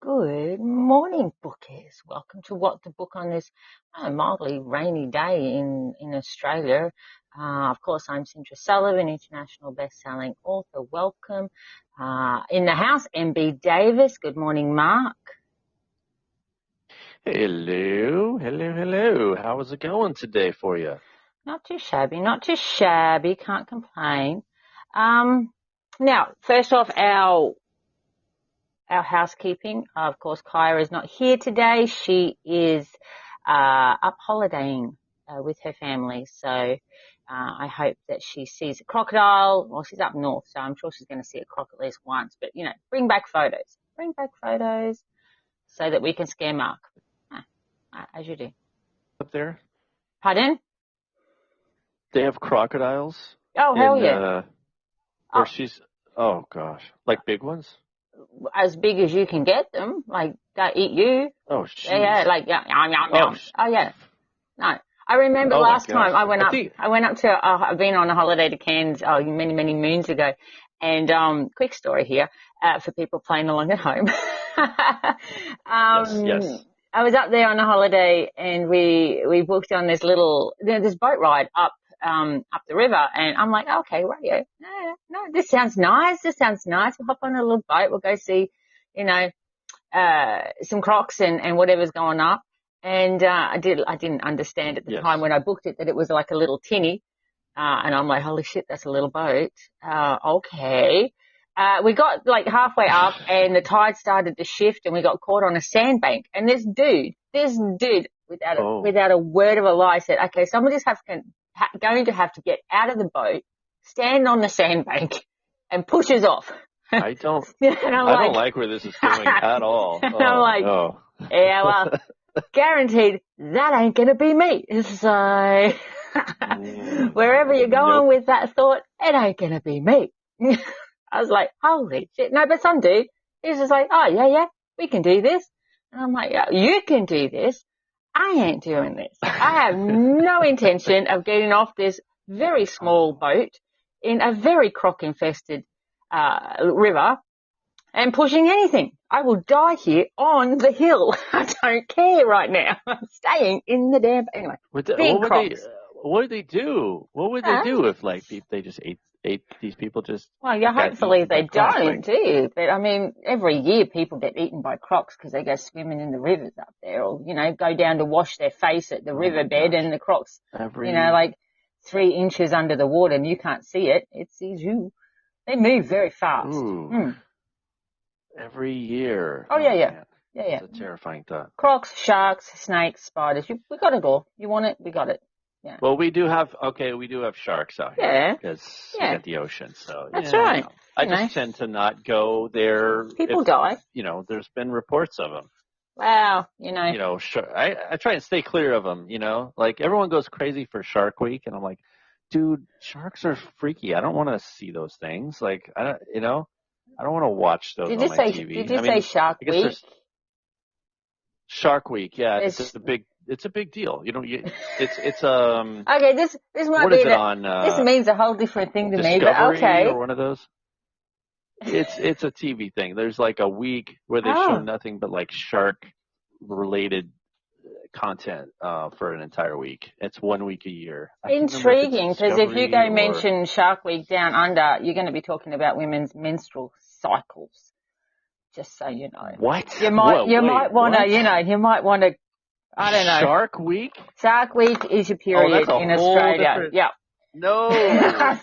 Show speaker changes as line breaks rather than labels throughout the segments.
Good morning, bookies. Welcome to What the Book on this mildly rainy day in Australia. Of course, I'm Cynthia Sullivan, international best-selling author. Welcome. In the house, MB Davis. Good morning, Mark.
Hello. How is it going today for you?
Not too shabby. Can't complain. Now, first off, our housekeeping. Of course, Kyra is not here today. She is up holidaying with her family. So I hope that she sees a crocodile. Well, she's up north, so I'm sure she's going to see a croc at least once. But, bring back photos. Bring back photos so that we can scare Mark, as you do.
Up there?
Pardon?
They have crocodiles?
Oh, hell yeah.
Where she's, oh, gosh. Like big ones?
As big as you can get them, like they eat you.
Oh, jeez.
Yeah, like yum. Oh yeah. No, I remember last time I went up. I've been on a holiday to Cairns many moons ago, and quick story here for people playing along at home.
Yes.
I was up there on a holiday, and we booked on this little this boat ride up the river, and I'm like, okay, radio. No, this sounds nice. We'll hop on a little boat. We'll go see, some crocs and whatever's going up. And, I didn't understand at the time when I booked it that it was like a little tinny. And I'm like, holy shit, that's a little boat. Okay. We got like halfway up and the tide started to shift and we got caught on a sandbank. And this dude, without a word of a lie said, okay, somebody's going to have to get out of the boat, stand on the sandbank and push us off.
I don't like where this is going at all.
And I'm like, yeah, well, guaranteed that ain't going to be me. So wherever you're going with that thought, it ain't going to be me. I was like, holy shit. No, but some dude, he's just like, oh, yeah, we can do this. And I'm like, yeah, you can do this. I ain't doing this. I have no intention of getting off this very small boat in a very croc-infested river and pushing anything. I will die here on the hill. I don't care right now. I'm staying in the damn... Anyway,
what would they do? What would they do if, like, they just ate these people just...
Well, yeah, hopefully they don't, do you? But, I mean, every year people get eaten by crocs because they go swimming in the rivers up there or, go down to wash their face at the riverbed and the crocs, like 3 inches under the water and you can't see it. It sees you. They move very fast.
Every year.
Oh, yeah.
It's a terrifying thought.
Crocs, sharks, snakes, spiders. We got it all. You want it? We got it. Yeah.
Well, we do have sharks out here.
Yeah.
Because we got the ocean. So
that's right.
I just tend to not go there.
People die.
There's been reports of them.
Wow.
I try and stay clear of them, like everyone goes crazy for Shark Week. And I'm like, dude, sharks are freaky. I don't want to see those things. Like, I don't want to watch those on my TV.
Did you say Shark Week?
Shark Week, yeah. It's a big deal. It's
okay, this might be this means a whole different thing to
Discovery
me, but okay.
Or one of those. It's a TV thing. There's like a week where they show nothing but like shark related content for an entire week. It's 1 week a year.
Intriguing, because if you go mention Shark Week down under, you're going to be talking about women's menstrual cycles. Just so you know.
What?
You might want to, I don't know.
Shark Week?
Shark Week is your period in Australia. Yeah.
No.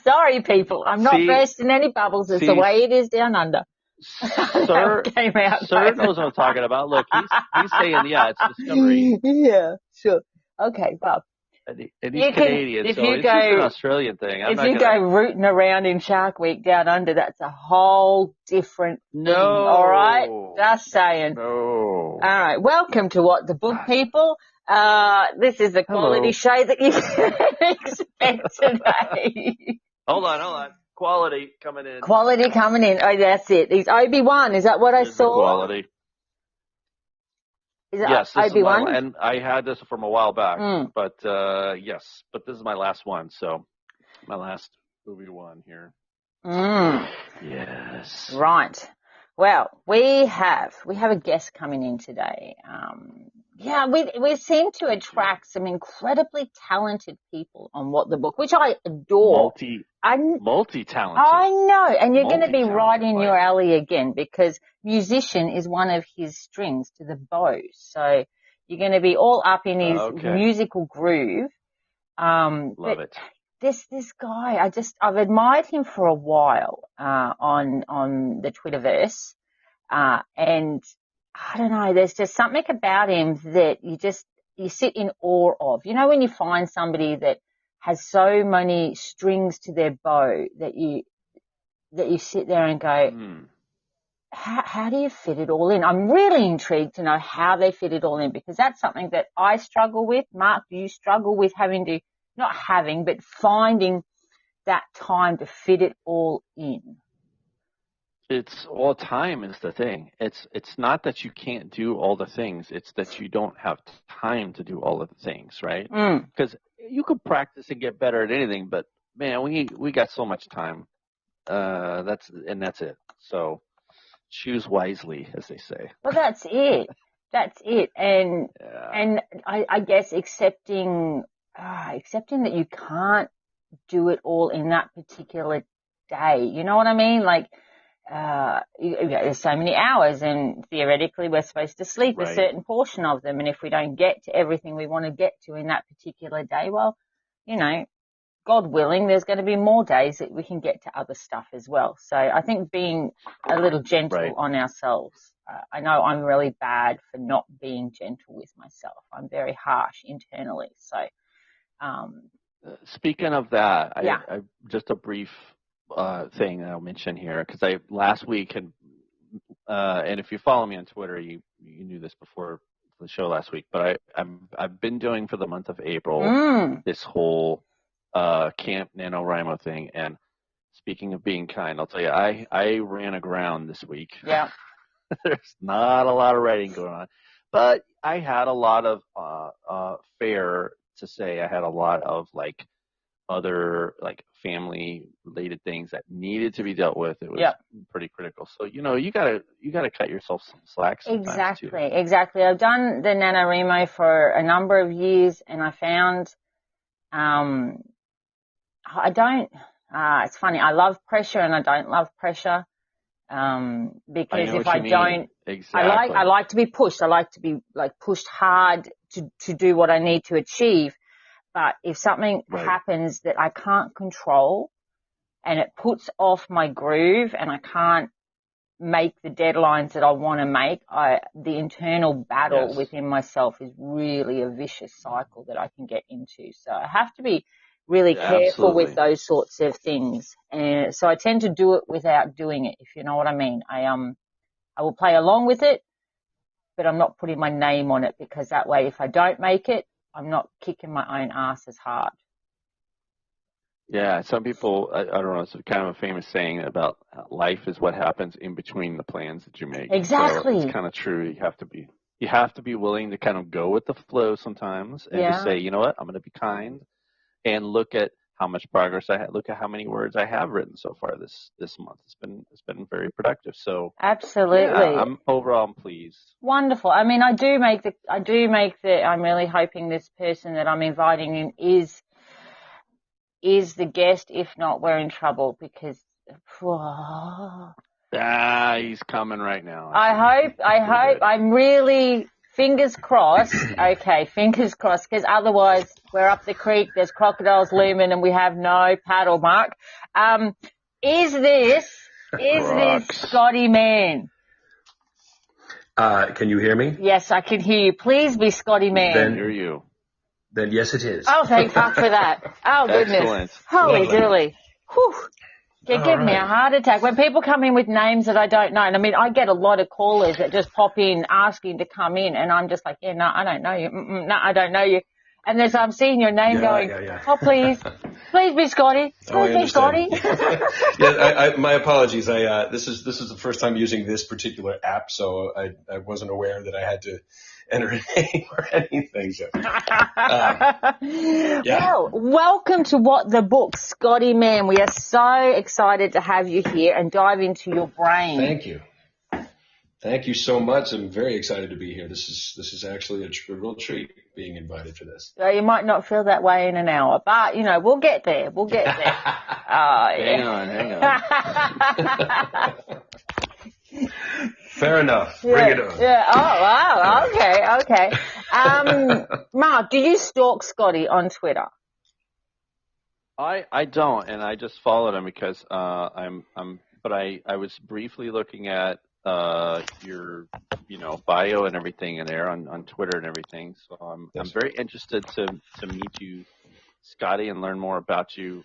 Sorry, people. I'm not bursting any bubbles. It's the way it is down under.
Sir knows what I'm talking about. Look, he's saying, it's Discovery.
Yeah, sure. Okay, well.
And he's Canadian, so it's just an Australian thing.
If you go rooting around in Shark Week down under, that's a whole different thing, all right? Just saying.
No.
All right, welcome to What the Book, people. This is the quality show that you can expect today.
Hold on. Quality coming in.
Oh, that's it. He's Obi-Wan. Is that what I saw?
Quality.
Is it
yes,
Obi-Wan?
And I had this from a while back, but yes, but this is my last one, so my last Obi-Wan here.
Yes. Right. Well, we have a guest coming in today. We seem to attract some incredibly talented people on What the Book, which I adore.
Multi-talented.
I know, and you're going to be right in your alley again, because musician is one of his strings to the bow. So you're going to be all up in his musical groove.
Love it.
This guy, I've admired him for a while, on the Twitterverse. And I don't know, there's just something about him that you sit in awe of. You know, when you find somebody that has so many strings to their bow that you sit there and go, how do you fit it all in? I'm really intrigued to know how they fit it all in, because that's something that I struggle with. Mark, do you struggle with but finding that time to fit it all in?
It's all time is the thing. It's not that you can't do all the things. It's that you don't have time to do all of the things, right? Because you could practice and get better at anything, but man, we got so much time. That's it. So choose wisely, as they say.
Well, that's it. And I guess accepting that you can't do it all in that particular day. You know what I mean? Like, there's so many hours, and theoretically we're supposed to sleep a certain portion of them. And if we don't get to everything we want to get to in that particular day, well, you know, God willing, there's going to be more days that we can get to other stuff as well. So I think being a little gentle on ourselves. I know I'm really bad for not being gentle with myself. I'm very harsh internally. So,
speaking of that, I just a brief thing that I'll mention here, because last week and if you follow me on Twitter, you knew this before the show last week, but I've been doing for the month of April this whole Camp NaNoWriMo thing. And speaking of being kind, I'll tell you, I ran aground this week.
Yeah.
There's not a lot of writing going on, but I had a lot of fair to say. I had a lot of other family related things that needed to be dealt with. It was pretty critical. So, you gotta cut yourself some slack sometimes.
Exactly. I've done the NaNoWriMo for a number of years, and I found, it's funny. I love pressure and I don't love pressure. Because if I don't, I like to be pushed. I like to be pushed hard to do what I need to achieve. But if something happens that I can't control and it puts off my groove and I can't make the deadlines that I want to make, the internal battle within myself is really a vicious cycle that I can get into. So I have to be really careful with those sorts of things. And so I tend to do it without doing it, if you know what I mean. I will play along with it, but I'm not putting my name on it, because that way if I don't make it, I'm not kicking my own ass as hard.
Yeah, some people, I don't know, it's kind of a famous saying about life is what happens in between the plans that you make.
Exactly.
So it's kind of true. You have to be willing to kind of go with the flow sometimes and just say, you know what, I'm going to be kind and look at how much progress I had. Look at how many words I have written so far this month. It's been very productive. So
absolutely,
I'm pleased.
Wonderful. I mean, I do make the. I'm really hoping this person that I'm inviting in is the guest. If not, we're in trouble, because.
He's coming right now.
I hope. I'm really. Fingers crossed. Okay, fingers crossed, because otherwise we're up the creek, there's crocodiles looming, and we have no paddle, Mark. Is this Scotti Mann?
Can you hear me?
Yes, I can hear you. Please be Scotti Mann.
Then hear you.
Then yes, it is.
Oh, thank fuck for that. Oh, goodness.
Excellent.
Holy dooly. Whew. You give me a heart attack when people come in with names that I don't know. And I mean, I get a lot of callers that just pop in asking to come in, and I'm just like, no, I don't know you. No, I don't know you. And there's, I'm seeing your name going, oh, please be Scotti. Please be Scotti.
My apologies. This is the first time using this particular app, so I wasn't aware that I had to enter a name or anything. So,
Well, welcome to What the Book, Scotti Mann. We are so excited to have you here and dive into your brain.
Thank you. Thank you so much. I'm very excited to be here. This is actually a real treat being invited for this.
So you might not feel that way in an hour, but we'll get there. We'll get there.
Hang on.
Fair enough. Bring it on.
Yeah. Oh, wow. Okay. Mark, do you stalk Scotti on Twitter?
I don't, and I just followed him because but I was briefly looking at your bio and everything in there on Twitter and everything. So I'm very interested to meet you, Scotti, and learn more about you.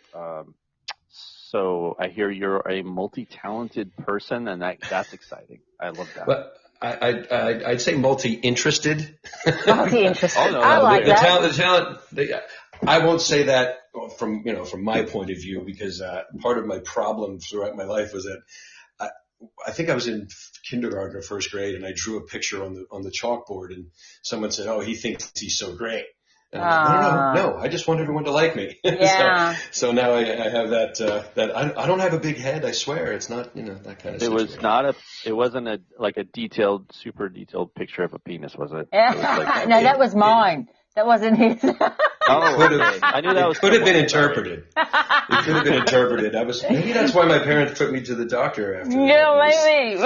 So I hear you're a multi-talented person, and that's exciting. I love that.
But I'd say multi-interested.
Multi-interested.
Oh, no,
I like that.
The talent. I won't say that from my point of view, because part of my problem throughout my life was that I think I was in kindergarten or first grade, and I drew a picture on the chalkboard, and someone said, "Oh, he thinks he's so great." And I'm like, no, I just want everyone to like me.
Yeah.
so now I have that I don't have a big head. I swear, it's not that kind of.
It wasn't a super detailed picture of a penis, was it?
Yeah.
It was like,
No, that was mine. That wasn't his.
I knew that was.
Could have been interpreted. It could have been interpreted. Maybe that's why my parents put me to the doctor after.
No, maybe.
We've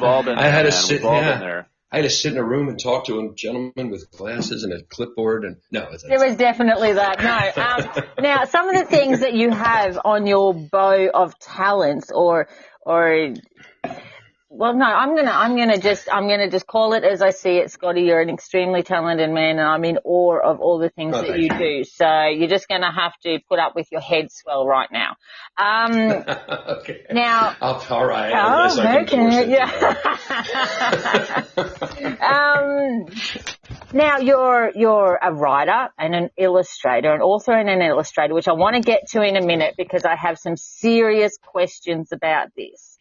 all been there. We've all been there.
I had to sit in a room and talk to a gentleman with glasses and a clipboard, and there
was definitely that. No. Now, some of the things that you have on your bow of talents, well, no, I'm gonna just call it as I see it, Scotti. You're an extremely talented man, and I'm in awe of all the things that you do. So you're just gonna have to put up with your head swell right now.
Okay.
Now.
All right.
Now you're a writer and an illustrator, an author and an illustrator, which I want to get to in a minute because I have some serious questions about this.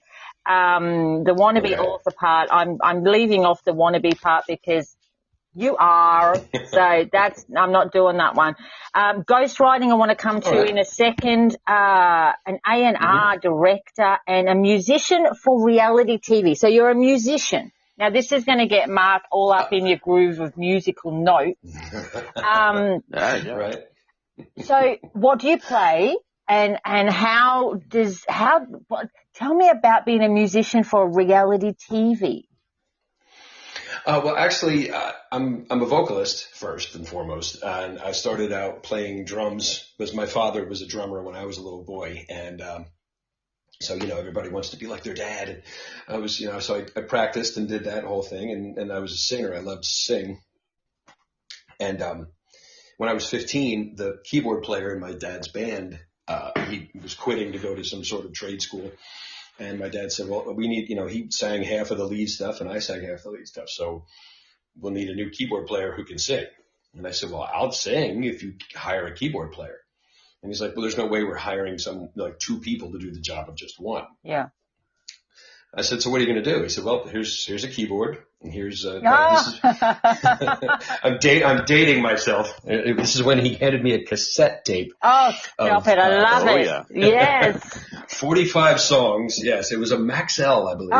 The wannabe author part, I'm leaving off the wannabe part because you are, so I'm not doing that one. Ghostwriting I want to come to in a second, an A&R director and a musician for reality TV. So you're a musician. Now this is going to get Mark all up in your groove of musical notes.
Right.
So what do you play? And tell me about being a musician for reality TV.
Well, actually, I'm a vocalist first and foremost, and I started out playing drums because my father was a drummer when I was a little boy, and so everybody wants to be like their dad, and I was so I practiced and did that whole thing, and I was a singer. I loved to sing, and when I was 15, the keyboard player in my dad's band. He was quitting to go to some sort of trade school. And my dad said, well, we need, he sang half of the lead stuff and I sang half the lead stuff. So we'll need a new keyboard player who can sing. And I said, well, I'll sing if you hire a keyboard player. And he's like, well, there's no way we're hiring two people to do the job of just one.
Yeah.
I said, so what are you going to do? He said, well, here's a keyboard, and here's I'm dating myself. This is when he handed me a cassette tape.
Oh, stop it! I love it. Yeah. Yes.
45 songs. Yes, it was a Maxell, I believe,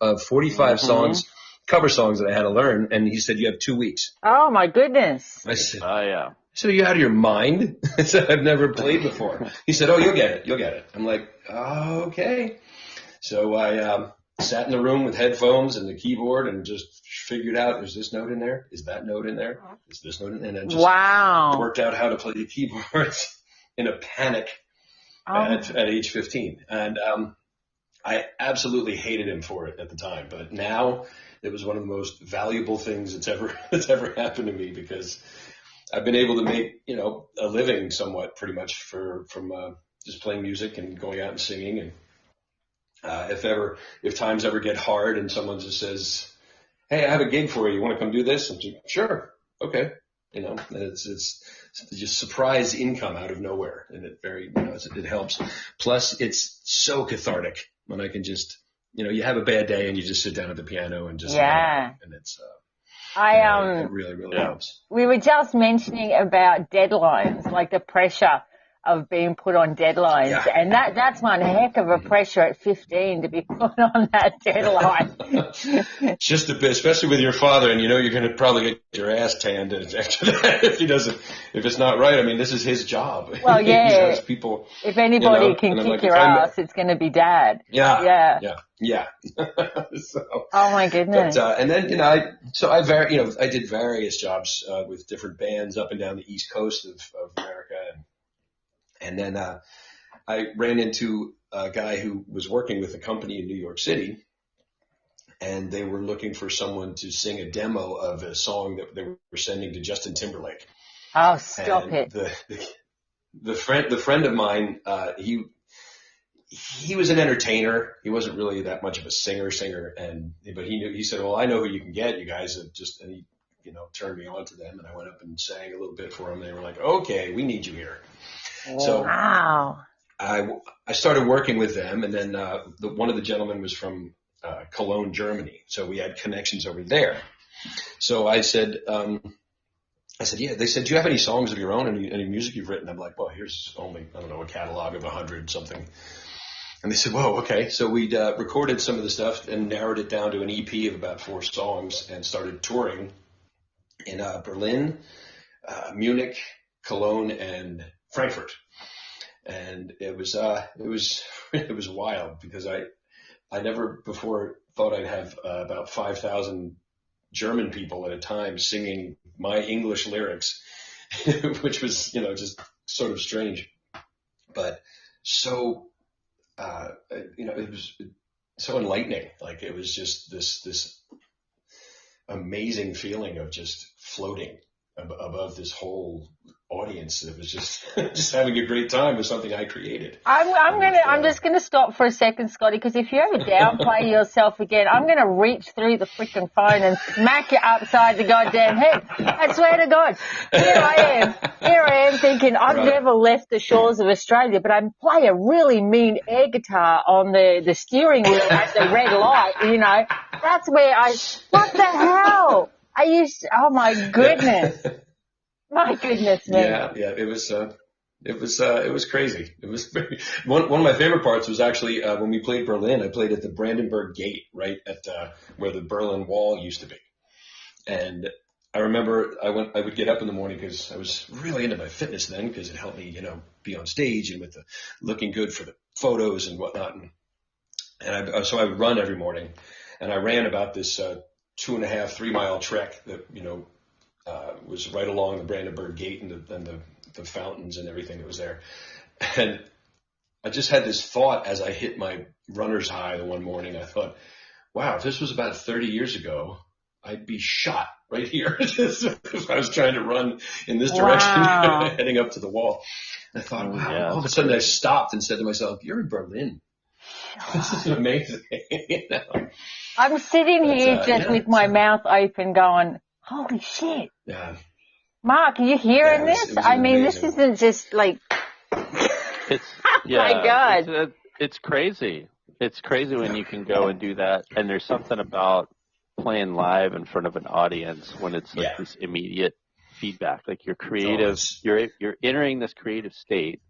of 45 songs, cover songs that I had to learn. And he said, you have 2 weeks.
Oh my goodness.
I said,
oh yeah.
So are you out of your mind? I said, I've never played before. He said, oh, you'll get it. I'm like, oh, okay. So I sat in the room with headphones and the keyboard and just figured out, is this note in there? Is that note in there? Is this note in there? And I just worked out how to play the keyboards in a panic at age 15. And I absolutely hated him for it at the time. But now it was one of the most valuable things that's ever happened to me, because I've been able to make, a living somewhat pretty much from just playing music and going out and singing. And if times ever get hard and someone just says, hey, I have a gig for you. You want to come do this? I'm like, sure. Okay. And it's just surprise income out of nowhere. And it helps. Plus it's so cathartic when I can just, you have a bad day and you just sit down at the piano and just, and it's, it really, really helps.
We were just mentioning about deadlines, like the pressure of being put on deadlines.
Yeah.
And that's one heck of a pressure at 15 to be put on that deadline.
Just a bit, especially with your father, and you're going to probably get your ass tanned after that if it's not right. I mean, this is his job.
Well, yeah.
He has people,
if anybody can kick your ass, it's going to be Dad.
Yeah. So,
oh my goodness.
But, and then, I did various jobs, with different bands up and down the East Coast of America. And then, I ran into a guy who was working with a company in New York City, and they were looking for someone to sing a demo of a song that they were sending to Justin Timberlake.
Oh, stop it.
The friend of mine, he was an entertainer. He wasn't really that much of a singer, but he said, well, I know who you can get, you guys, and he, turned me on to them, and I went up and sang a little bit for them. They were like, okay, we need you here. So
wow.
I started working with them, and then, one of the gentlemen was from, Cologne, Germany. So we had connections over there. So I said, yeah. They said, do you have any songs of your own? Any music you've written? I'm like, well, here's only, I don't know, a catalog of 100 something. And they said, whoa, okay. So we'd recorded some of the stuff and narrowed it down to an EP of about 4 songs and started touring in Berlin, Munich, Cologne, and Frankfurt. And it was wild because I never before thought I'd have about 5,000 German people at a time singing my English lyrics, which was, just sort of strange, but so, it was so enlightening. Like it was just this amazing feeling of just floating above this whole audience that was just having a great time with something I created.
I'm just gonna stop for a second, Scotty, because if you ever downplay yourself again, I'm gonna reach through the freaking phone and smack you upside the goddamn head. I swear to God. Here I am thinking I've never left the shores of Australia, but I play a really mean air guitar on the steering wheel at the red light, That's where what the hell? Oh my goodness. My goodness, man.
Yeah, it was crazy. It was one of my favorite parts was actually when we played Berlin. I played at the Brandenburg Gate, right at where the Berlin Wall used to be. And I remember I would get up in the morning because I was really into my fitness then because it helped me, be on stage and with the looking good for the photos and whatnot. So I would run every morning, and I ran about this 2.5, 3 mile trek that was right along the Brandenburg Gate and the fountains and everything that was there. And I just had this thought as I hit my runner's high the one morning. I thought, wow, if this was about 30 years ago, I'd be shot right here if I was trying to run in this direction, heading up to the wall. And I thought, wow. Yeah, all of a sudden I stopped and said to myself, you're in Berlin. This is amazing.
I'm sitting here with my mouth open going, holy shit.
Yeah.
Mark, are you hearing this? This isn't just like, my God.
It's crazy. It's crazy when you can go and do that. And there's something about playing live in front of an audience when it's like this immediate feedback. Like you're creative, you're entering this creative state,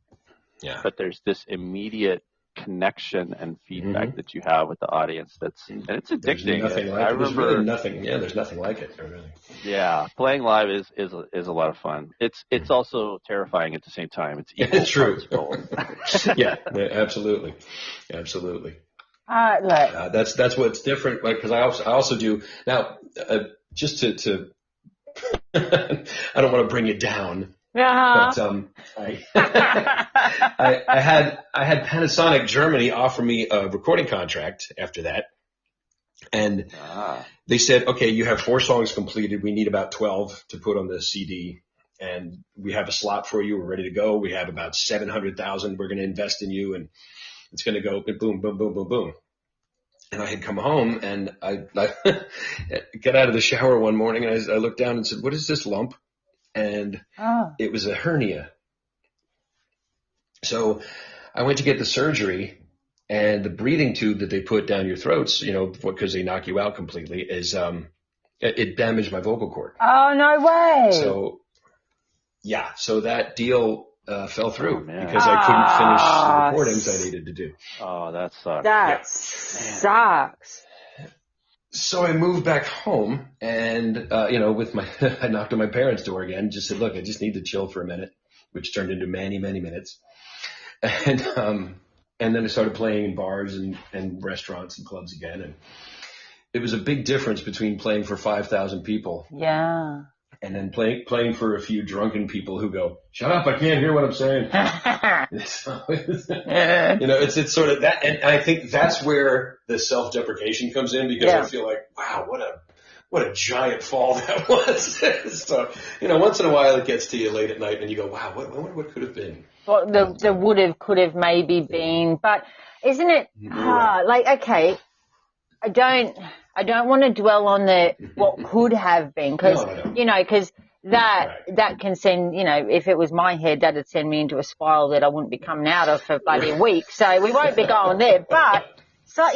but there's this immediate connection and feedback that you have with the audience. And it's addicting.
There's nothing like it. Really.
Yeah, playing live is a lot of fun. It's also terrifying at the same time.
It's true. yeah, absolutely. That's what's different. Like, because I also do now. Just to I don't want to bring you down.
Uh-huh.
But I had Panasonic Germany offer me a recording contract after that, and they said, okay, you have 4 songs completed. We need about 12 to put on the CD, and we have a slot for you. We're ready to go. We have about 700,000. We're going to invest in you, and it's going to go boom, boom, boom, boom, boom. And I had come home, and I got out of the shower one morning, and I looked down and said, what is this lump? And it was a hernia. So I went to get the surgery, and the breathing tube that they put down your throats, because they knock you out completely, is it damaged my vocal cord.
Oh, no way.
So that deal fell through because I couldn't finish the recordings I needed to do.
Oh, that sucks.
That sucks.
So I moved back home and, with I knocked on my parents' door again, just said, look, I just need to chill for a minute, which turned into many, many minutes. And then I started playing in bars and restaurants and clubs again. And it was a big difference between playing for 5,000 people.
Yeah.
And then playing for a few drunken people who go, shut up, I can't hear what I'm saying. It's sort of that. And I think that's where the self-deprecation comes in, because I feel like, wow, what a giant fall that was. So, once in a while it gets to you late at night and you go, wow, what could have been?
Well, the would have, could have maybe been, but isn't it hard? Like, okay, I don't want to dwell on what could have been, because, because that can send, if it was my head, that'd send me into a spiral that I wouldn't be coming out of for bloody a week. So we won't be going there, but so,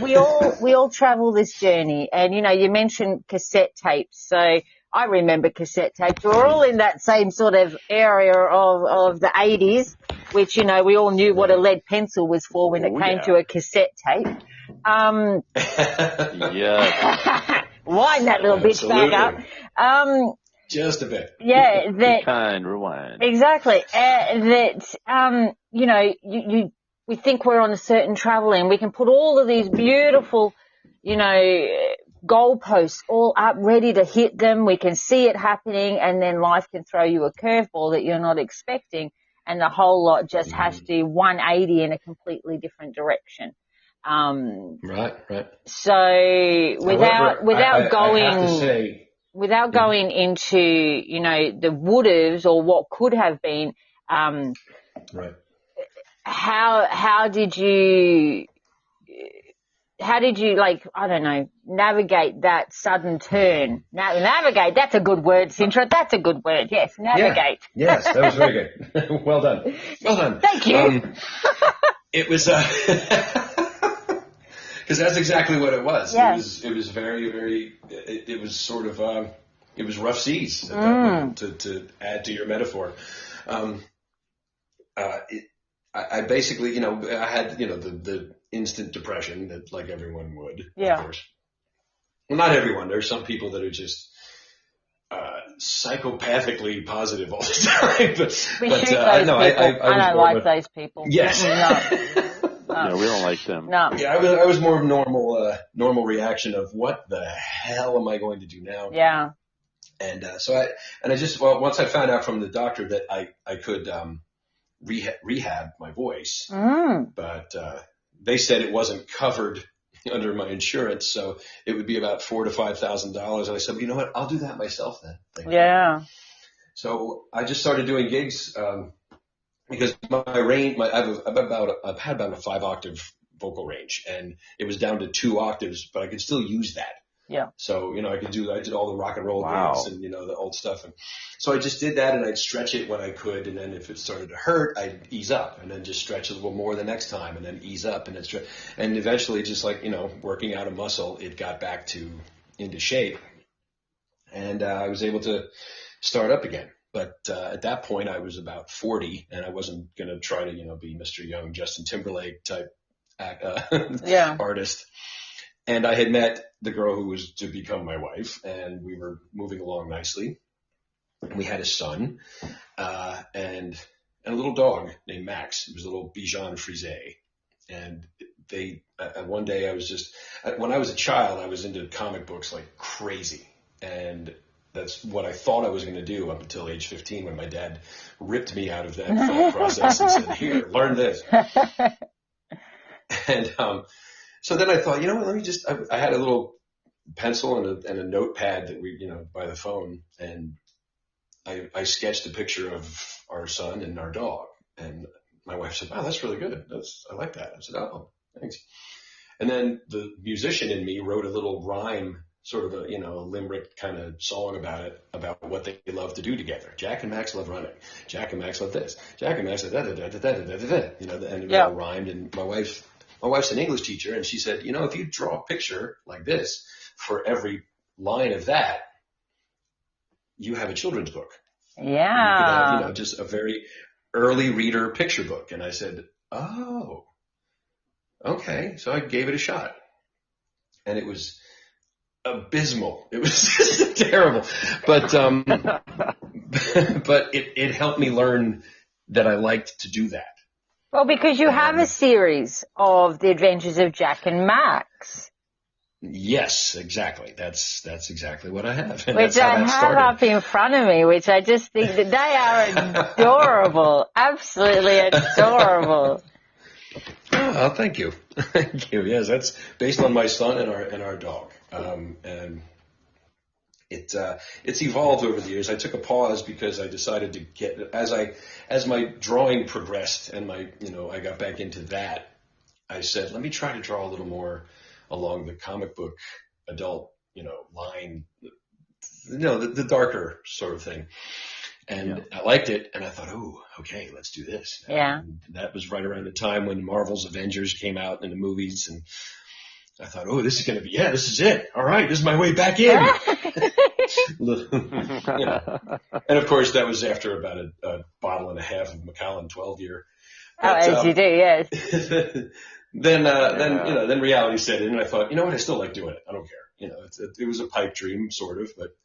we all travel this journey, and, you mentioned cassette tapes. So I remember cassette tapes. We're all in that same sort of area of the 80s, which, we all knew what a lead pencil was for when it came to a cassette tape.
Yeah.
Wind that little bitch back up.
Just a bit.
Yeah.
Be kind, rewind.
Exactly. We think we're on a certain travel and we can put all of these beautiful, goalposts all up ready to hit them. We can see it happening, and then life can throw you a curveball that you're not expecting, and the whole lot just has to 180 in a completely different direction.
Right.
So without going into, the would haves or what could have been,
right.
How did you navigate that sudden turn? Navigate, that's a good word, Sintra. That's a good word. Yes, navigate.
Yeah. Yes, that was very good. Well done.
Thank you.
It was, because that's exactly what it was. Yeah. It was very, very, it was sort of, it was rough seas at that moment, to add to your metaphor. I basically, I had, the instant depression that, like, everyone would, of course. Well, not everyone. There's some people that are just psychopathically positive all the time.
I don't like those people.
Yes.
No, we don't like them.
No.
Yeah, I was more of normal reaction of what the hell am I going to do now?
Yeah.
And once I found out from the doctor that I could rehab my voice, but they said it wasn't covered under my insurance, so it would be about $4,000 to $5,000. And I said, well, you know what? I'll do that myself then.
Yeah.
So I just started doing gigs because my range, I've had about a 5-octave vocal range, and it was down to 2 octaves, but I could still use that.
Yeah.
So, I did all the rock and roll gigs and, the old stuff. And so I just did that, and I'd stretch it when I could. And then if it started to hurt, I'd ease up and then just stretch a little more the next time and then ease up and then stretch. And eventually, just like, working out a muscle, it got back into shape. And I was able to start up again. But at that point, I was about 40, and I wasn't going to try to, be Mr. Young, Justin Timberlake type artist. And I had met the girl who was to become my wife, and we were moving along nicely. We had a son and a little dog named Max. It was a little Bichon Frise. And one day when I was a child, I was into comic books like crazy. And that's what I thought I was going to do up until age 15, when my dad ripped me out of that thought process and said, here, learn this. And so then I thought, let me just, I had a little pencil and a notepad that we, by the phone, and I sketched a picture of our son and our dog. And my wife said, wow, that's really good. I like that. I said, oh, thanks. And then the musician in me wrote a little rhyme, sort of a limerick kind of song about what they love to do together. Jack and Max love running. Jack and Max love this. Jack and Max love da-da-da-da-da-da-da-da. And it all rhymed. And my wife's an English teacher, and she said, if you draw a picture like this for every line of that, you have a children's book.
Yeah.
You could have, just a very early reader picture book. And I said, oh, okay. So I gave it a shot, and it was abysmal. It was just terrible, but but it helped me learn that I liked to do that.
Well, because you have a series of The Adventures of Jack and Max.
Yes, exactly. That's exactly what I have. And
which I have up in front of me, which I just think that they are adorable. Absolutely adorable.
Oh, thank you. Thank you. Yes, that's based on my son and our dog. And it's evolved over the years. I took a pause because I decided to get, as my drawing progressed and I got back into that, I said, let me try to draw a little more along the comic book adult, line, the darker sort of thing. And I liked it, and I thought, oh, okay, let's do this.
Yeah.
And that was right around the time when Marvel's Avengers came out in the movies, and I thought, oh, this is going to be, this is it. All right, this is my way back in. And of course, that was after about a bottle and a half of Macallan 12-year.
As you do, yes.
Then reality set in, and I thought, you know what, I still like doing it. I don't care. It was a pipe dream, sort of, but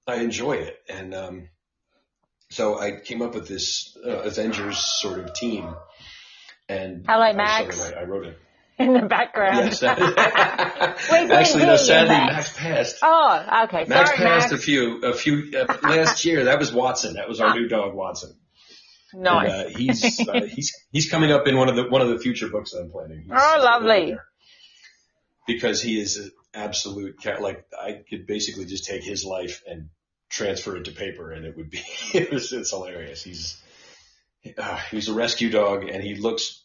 I enjoy it. And so I came up with this Avengers sort of team. And
hello, Max.
I wrote it.
In the background.
Yes. Actually, no, sadly, Max passed.
Oh, okay.
Max
Sorry,
passed
Max.
a few last year. That was Watson. That was our new dog, Watson.
Nice.
And, he's coming up in one of the future books I'm planning.
Lovely.
Because he is an absolute cat. Like, I could basically just take his life and transfer it to paper, and it would be it's hilarious. He's a rescue dog, and he looks.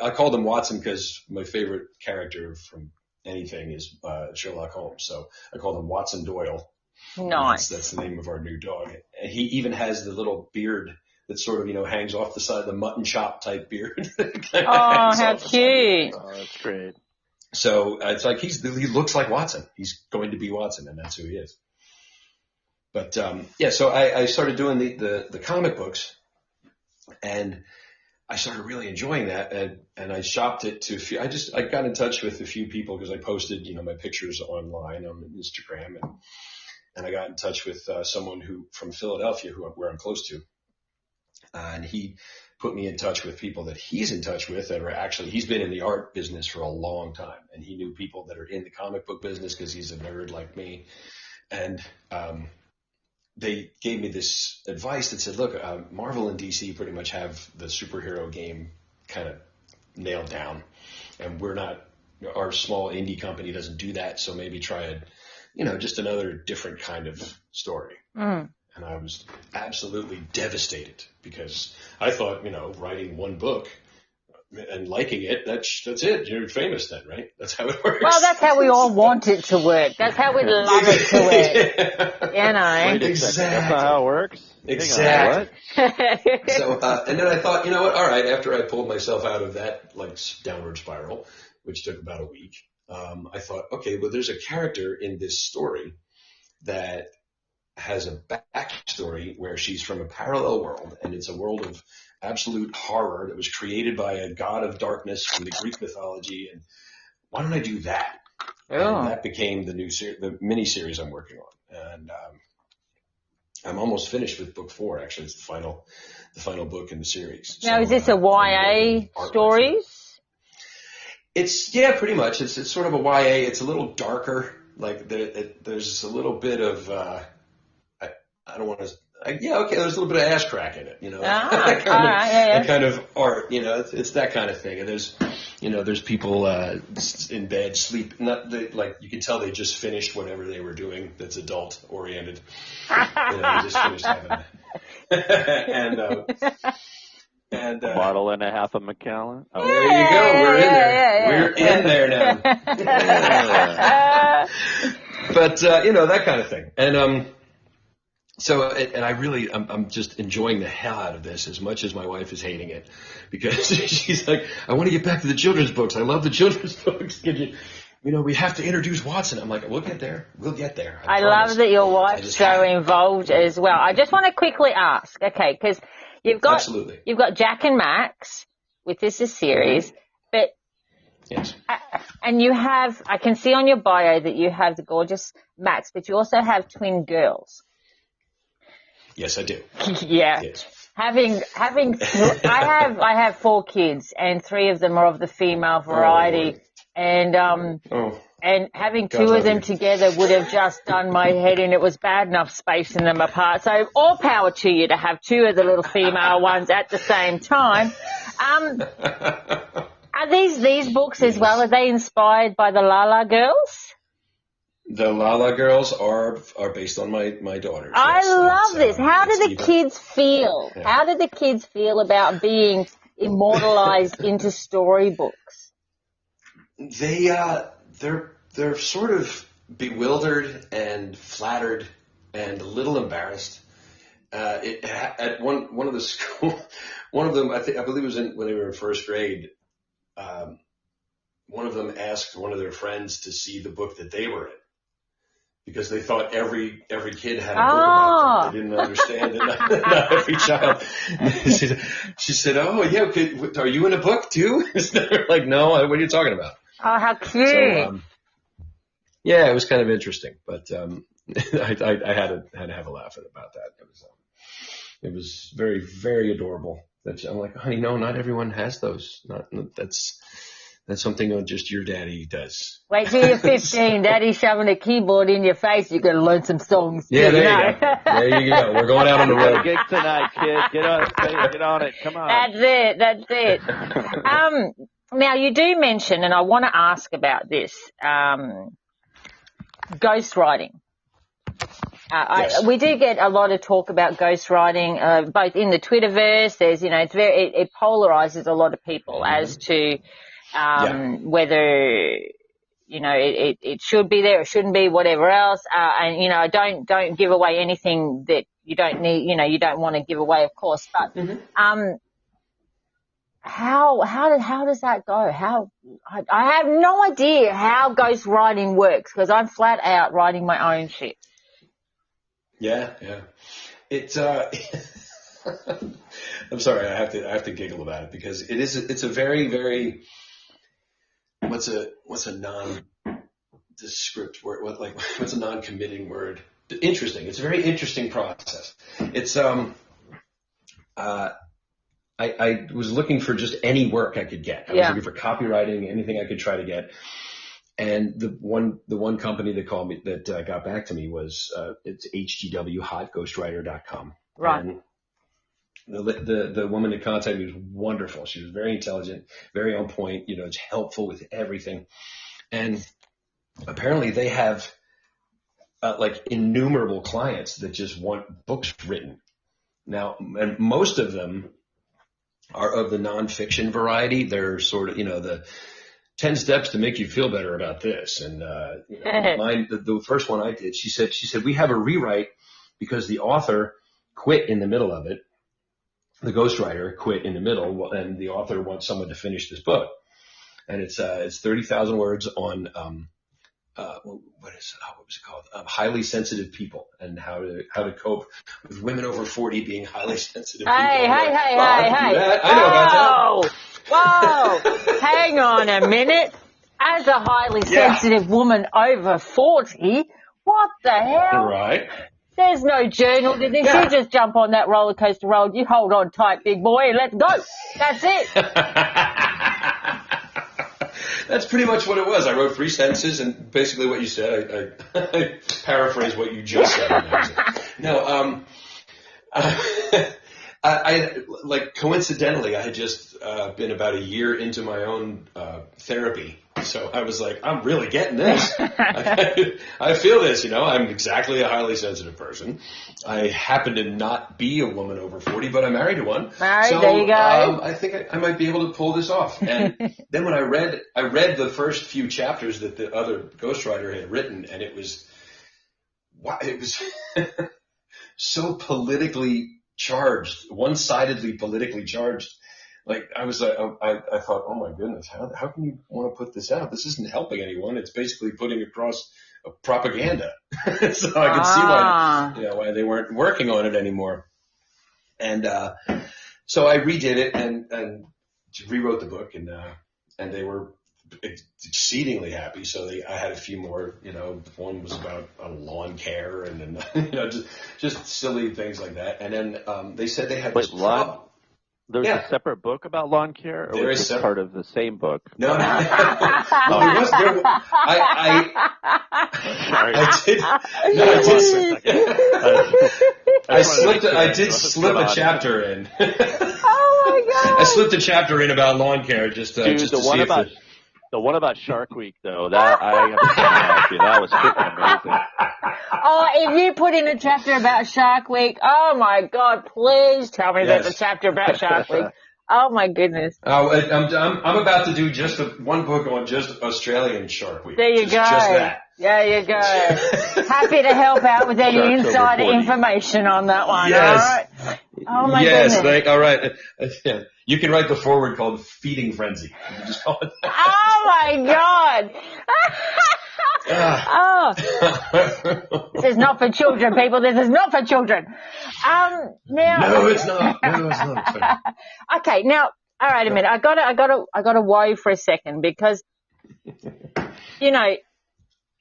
I called him Watson because my favorite character from anything is Sherlock Holmes. So I called him Watson Doyle.
Nice.
That's the name of our new dog. And he even has the little beard that sort of, hangs off the side, the mutton chop type beard.
Oh, how cute.
Oh, that's great.
So it's like he looks like Watson. He's going to be Watson, and that's who he is. But so I started doing the comic books, and I started really enjoying that, and I shopped it to a few. I got in touch with a few people because I posted, my pictures online on Instagram, and I got in touch with someone from Philadelphia where I'm close to, and he put me in touch with people that he's in touch with that are actually, he's been in the art business for a long time, and he knew people that are in the comic book business because he's a nerd like me, and they gave me this advice that said, look, Marvel and DC pretty much have the superhero game kind of nailed down, and our small indie company doesn't do that, so maybe try just another different kind of story.
Mm.
And I was absolutely devastated because I thought, writing one book and liking it, that's it. You're famous then, right? That's how it works.
Well, that's how we all want it to work. That's how we love it to work.
Right,
exactly. That's not how it works.
Exactly. So, and then I thought, you know what? All right. After I pulled myself out of that downward spiral, which took about a week, I thought, okay, well, there's a character in this story that has a backstory where she's from a parallel world, and it's a world of absolute horror that was created by a god of darkness from the Greek mythology. And why don't I do that?
Oh.
And that became the mini series I'm working on. And I'm almost finished with book 4. Actually, it's the final book in the series.
Now,
so,
is this a YA stories?
It's pretty much. It's sort of a YA. It's a little darker. Like there's a little bit of I don't want to. There's a little bit of ass crack in it, that kind of art, it's that kind of thing. And there's people in bed sleep. You can tell they just finished whatever they were doing that's adult oriented. They just finished having and
a bottle and a half of Macallan.
Oh, there you go. We're in there. We're in there now. But that kind of thing. And so, and I'm just enjoying the hell out of this as much as my wife is hating it, because she's like, I want to get back to the children's books. I love the children's books. We have to introduce Watson. I'm like, we'll get there. We'll get there.
I love that your wife's so involved as well. I just want to quickly ask, okay, because
Absolutely.
You've got Jack and Max, which is a series, but
yes.
And you have, I can see on your bio that you have the gorgeous Max, but you also have twin girls.
Yes, I do.
Yeah.
Yes.
I have 4 kids, and 3 of them are of the female variety, and having 2 of them together would have just done my head in. It was bad enough spacing them apart. So all power to you to have 2 of the little female ones at the same time. Are these books as well? Are they inspired by the Lala Girls?
The Lala Girls are based on my daughters.
I love this. How do the kids feel? Yeah. How do the kids feel about being immortalized into storybooks?
They're sort of bewildered and flattered and a little embarrassed. At one of the school, one of them I believe it was when they were in first grade. One of them asked one of their friends to see the book that they were in, because they thought every kid had a book about them. They didn't understand it. Not every child. She said, "Oh yeah, are you in a book too?" They're like, "No, what are you talking about?"
Oh, how cute!
So, yeah, it was kind of interesting, but I had to have a laugh about that. It was very, very adorable. I'm like, honey, no, not everyone has those. That's something just your daddy does.
Wait till you're 15. Daddy's shoving a keyboard in your face. You're going to learn some songs.
Yeah, there you go. There you go. We're going out on the road.
Gig tonight, kid. Get on it. Come on.
That's it. Now, you do mention, and I want to ask about this, ghostwriting.
Yes.
We do get a lot of talk about ghostwriting, both in the Twitterverse. There's, it polarizes a lot of people as to whether, it should be there or shouldn't be, whatever else. And, don't give away anything that you don't need, you don't want to give away, of course. But how does that go? I have no idea how ghostwriting works, because I'm flat out writing my own shit.
Yeah. It's I'm sorry, I have to giggle about it, because it's a very, very what's a nondescript word? What's a non-committing word? Interesting. It's a very interesting process. It's I was looking for just any work I could get. I was looking for copywriting, anything I could try to get. And the one company that called me, that got back to me, was it's hgwhotghostwriter.com.
Right.
And the woman that contacted me was wonderful. She was very intelligent, very on point. It's helpful with everything. And apparently they have innumerable clients that just want books written. Now, and most of them are of the nonfiction variety. They're sort of, the 10 steps to make you feel better about this. And, mine, the first one I did, she said, we have a rewrite because the author quit in the middle of it. The ghostwriter quit in the middle, and the author wants someone to finish this book. And it's 30,000 words on, what was it called? Highly sensitive people, and how to cope with women over 40 being highly sensitive people.
Hey.
I know about that.
Whoa, hang on a minute. As a highly sensitive woman over 40, what the hell?
Right.
There's no journal to this. You just jump on that roller coaster road. You hold on tight, big boy, and let's go. That's it.
That's pretty much what it was. I wrote 3 sentences, and basically what you said, I paraphrase what you just said. No, I coincidentally, I had just been about a year into my own therapy. So I was like, I'm really getting this. I feel this, I'm exactly a highly sensitive person. I happen to not be a woman over 40, but I'm married to one.
All right, so, there you go.
I think I might be able to pull this off. And then when I read the first few chapters that the other ghostwriter had written, and it was so politically charged, one-sidedly politically charged. I was like, I thought, oh my goodness, how can you want to put this out? This isn't helping anyone. It's basically putting across a propaganda. So I could see why they weren't working on it anymore. And so I redid it and rewrote the book, and they were exceedingly happy. So I had a few more, one was about lawn care, and then just silly things like that. And then they said they had this problem.
There's a separate book about lawn care, or was this part of the same book?
No. Well, there was. I did slip a chapter in.
Oh my God!
I slipped a chapter in about lawn care just to see if
the one about Shark Week, though, that I have to say that was freaking amazing.
Oh, if you put in a chapter about Shark Week, oh my God, please tell me there's a chapter about Shark Week. Oh my goodness.
Oh, I'm about to do just one book on just Australian Shark Week.
There you go.
Just that.
There you go. Happy to help out with any insider information on that one.
Yes.
All right. Oh my goodness.
All right. You can write the foreword called Feeding Frenzy. You can just call it that.
Oh my God. Oh. This is not for children, people. This is not for children. Now.
No, it's not.
Okay. Now, all right, a minute. I gotta worry for a second because,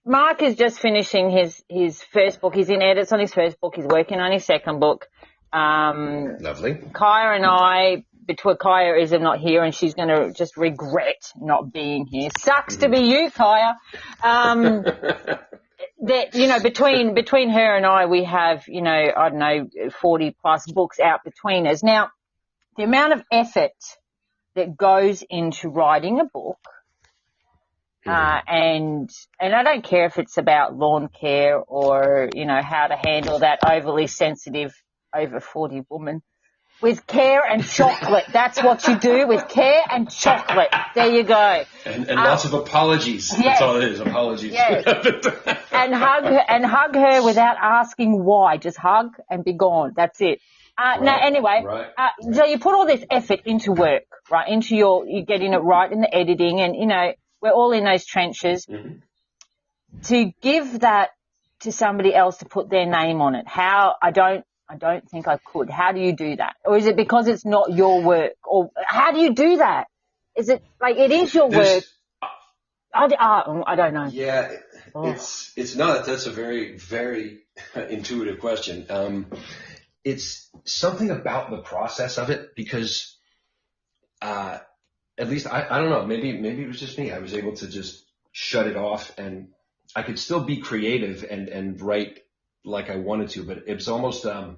Mark is just finishing his first book. He's in edits on his first book. He's working on his second book.
Lovely.
Kaya and I, Kaya is not here, and she's going to just regret not being here. Sucks to be you, Kaya. That, between her and I, we have, 40 plus books out between us. Now, the amount of effort that goes into writing a book, and I don't care if it's about lawn care or, how to handle that overly sensitive over 40 woman. With care and chocolate. That's what you do, with care and chocolate. There you go.
And lots of apologies.
Yes.
That's all it is, apologies.
Yes. and hug her without asking why. Just hug and be gone. That's it. Now, anyway, so you put all this effort into work, right? Into you getting it right in the editing, and, we're all in those trenches. Mm-hmm. To give that to somebody else to put their name on it, I don't think I could. How do you do that? Or is it because it's not your work? Or how do you do that? Is it like it is your work? I don't know.
Yeah, it's not. That's a very, very intuitive question. It's something about the process of it because, at least I don't know. Maybe it was just me. I was able to just shut it off, and I could still be creative and write like I wanted to, but it was almost, I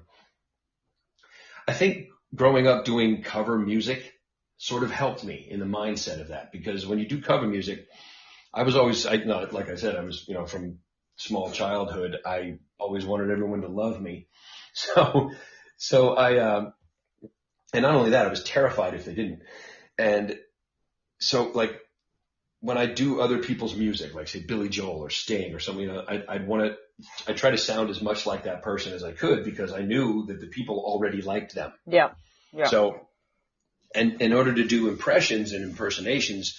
think growing up doing cover music sort of helped me in the mindset of that, because when you do cover music, I was always, like I said, I was, from small childhood, I always wanted everyone to love me. So I, and not only that, I was terrified if they didn't. And so like, when I do other people's music, like say Billy Joel or Sting or something, I try to sound as much like that person as I could, because I knew that the people already liked them.
Yeah.
So, and in order to do impressions and impersonations,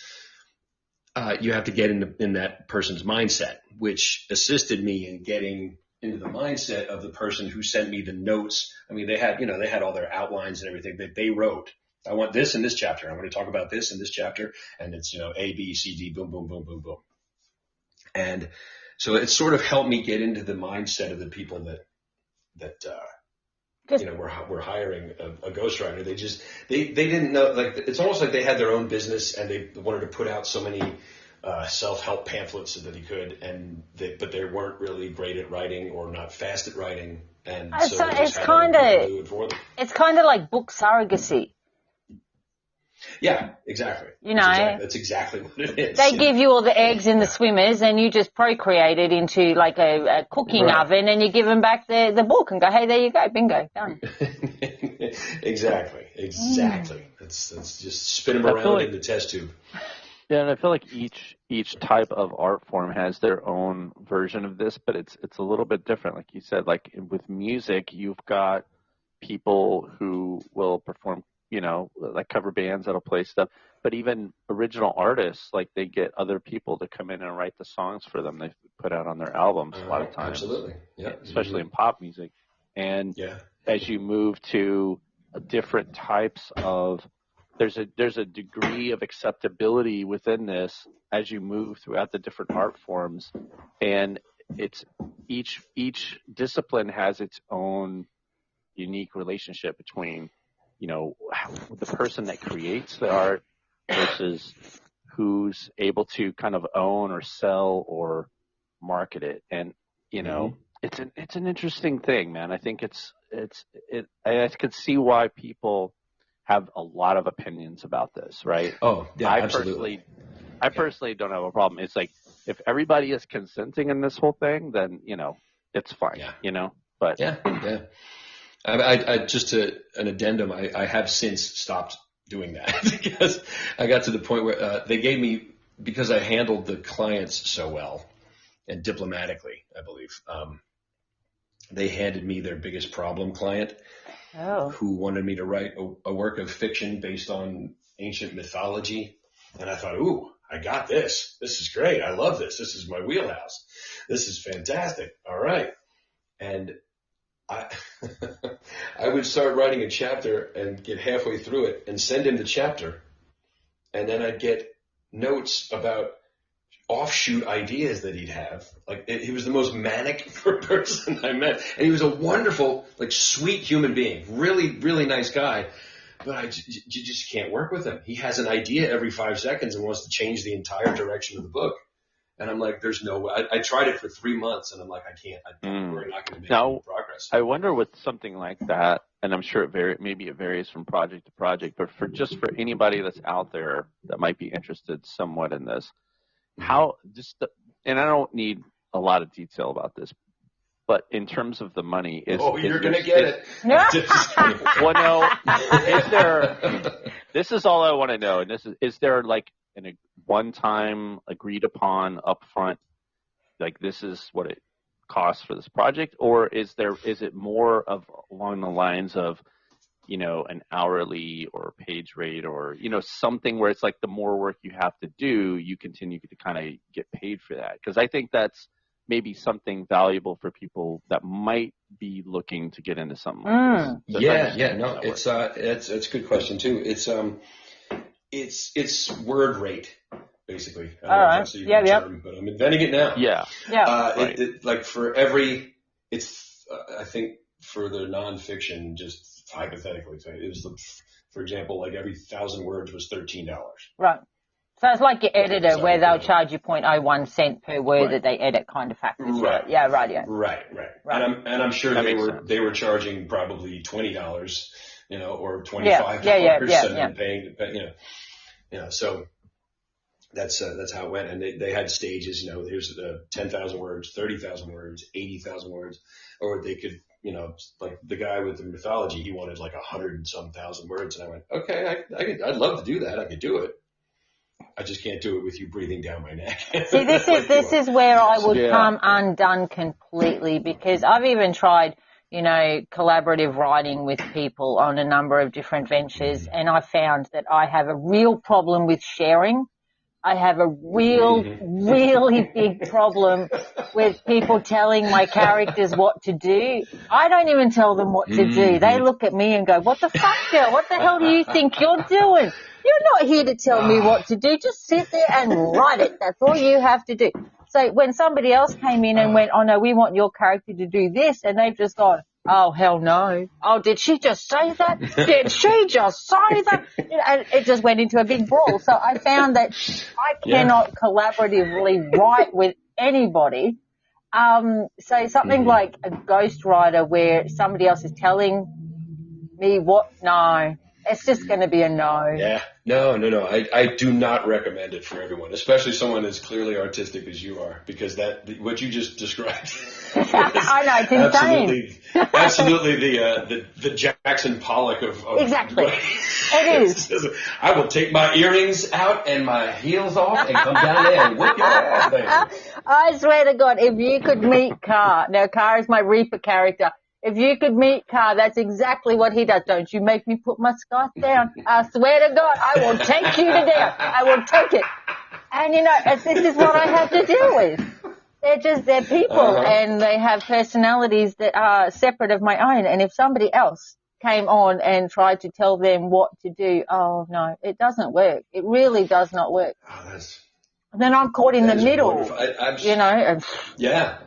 you have to get in that person's mindset, which assisted me in getting into the mindset of the person who sent me the notes. I mean, they had all their outlines and everything that they wrote. I want this in this chapter. I'm going to talk about this in this chapter. And it's, A, B, C, D, boom, boom, boom, boom, boom. And so it sort of helped me get into the mindset of the people that we're hiring a ghostwriter. They didn't know, like, it's almost like they had their own business and they wanted to put out so many self-help pamphlets that they could, but they weren't really great at writing or not fast at writing. And so it's kind
of like book surrogacy.
Yeah, exactly. That's exactly what it is.
They give you all the eggs in the swimmers, and you just procreate it into like a cooking oven, and you give them back the book and go, hey, there you go, bingo, done.
Exactly. Let's just spin them around in the test tube.
Yeah, and I feel like each type of art form has their own version of this, but it's a little bit different. Like you said, like with music, you've got people who will perform, like cover bands that'll play stuff, but even original artists, like they get other people to come in and write the songs for them. They put out on their albums a lot of times.
Absolutely. Yeah.
Especially in pop music. And as you move to different types of, there's a degree of acceptability within this as you move throughout the different art forms, and it's each discipline has its own unique relationship between, the person that creates the art versus who's able to kind of own or sell or market it. And it's an interesting thing, man. I think I could see why people have a lot of opinions about this, right?
Oh, yeah, absolutely.
I personally don't have a problem. It's like, if everybody is consenting in this whole thing, then it's fine.
Yeah.
But
yeah. I just an addendum. I have since stopped doing that because I got to the point where they gave me, because I handled the clients so well and diplomatically, I believe. They handed me their biggest problem client, who wanted me to write a work of fiction based on ancient mythology. And I thought, ooh, I got this. This is great. I love this. This is my wheelhouse. This is fantastic. All right. And I would start writing a chapter and get halfway through it and send him the chapter. And then I'd get notes about offshoot ideas that he'd have. Like, he was the most manic person I met. And he was a wonderful, sweet human being. Really, really nice guy. But you just can't work with him. He has an idea every 5 seconds and wants to change the entire direction of the book. And I'm like, there's no way. I tried it for 3 months, and I'm like, I can't. We're not going to make any progress.
I wonder with something like that, and I'm sure maybe it varies from project to project, but for anybody that's out there that might be interested somewhat in this, and I don't need a lot of detail about this, but in terms of the money,
you're going to get it.
Well, no, this is all I want to know. And is there a one-time agreed upon upfront, this is what it costs for this project, or is it more of along the lines of, an hourly or page rate, or, something where it's like the more work you have to do, you continue to kind of get paid for that? Because I think that's maybe something valuable for people that might be looking to get into something like this.
No, it's a good question too. It's word rate, basically. I don't know if that's a term, but I'm inventing it now.
Yeah.
Right. For every, I think for the nonfiction, just hypothetically, it was, for example, every 1,000 words was $13.
Right. So it's like your editor, where they'll charge you 0.01 cent per word that they edit, kind of factors.
Right.
Yeah. Right. Yeah.
Right. And I'm sure they were charging probably $20, or $25, and paying, so that's how it went. And they had stages, here's 10,000 words, 30,000 words, 80,000 words, or they could, the guy with the mythology, he wanted 100 and some thousand words. And I went, okay, I'd love to do that. I could do it. I just can't do it with you breathing down my neck.
See, this is where I would come undone completely, because I've even tried, collaborative writing with people on a number of different ventures, and I found that I have a real problem with sharing. I have a really big problem with people telling my characters what to do. I don't even tell them what to do. They look at me and go, what the fuck, girl? What the hell do you think you're doing? You're not here to tell me what to do. Just sit there and write it. That's all you have to do. So when somebody else came in and went, oh, no, we want your character to do this, and they've just gone, oh, hell no. Oh, did she just say that? Did she just say that? And it just went into a big brawl. So I found that I cannot collaboratively write with anybody. So something like a ghostwriter where somebody else is telling me no. It's just going to be a no.
Yeah. No. I do not recommend it for everyone, especially someone as clearly artistic as you are, because what you just described.
I know, it's insane.
Absolutely the Jackson Pollock of
exactly. It is.
I will take my earrings out and my heels off and come down there and whip your ass, baby.
I swear to God, if you could meet Carr. Now, Carr is my Reaper character. If you could meet Carr, that's exactly what he does. Don't you make me put my scarf down. I swear to God, I will take you down. I will take it. And, this is what I have to deal with. They're people, and they have personalities that are separate of my own. And if somebody else came on and tried to tell them what to do, oh no, it doesn't work. It really does not work.
Oh,
And then I'm caught in the middle, and
yeah.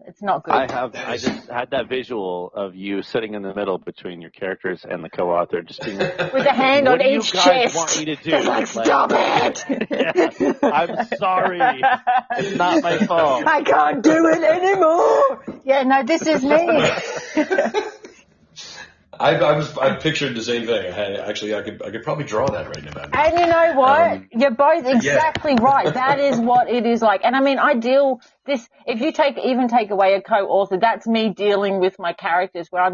It's not good.
I just had that visual of you sitting in the middle between your characters and the co-author, just being
with a hand on each chest.
What do you guys want me to do?
Stop it!
Yeah, I'm sorry. It's not my fault.
I can't do it anymore. Yeah, no, this is me.
I pictured the same thing. I could probably draw that right now.
And you know what? You're both exactly right. That is what it is like. And I mean, if you take away a co-author, that's me dealing with my characters where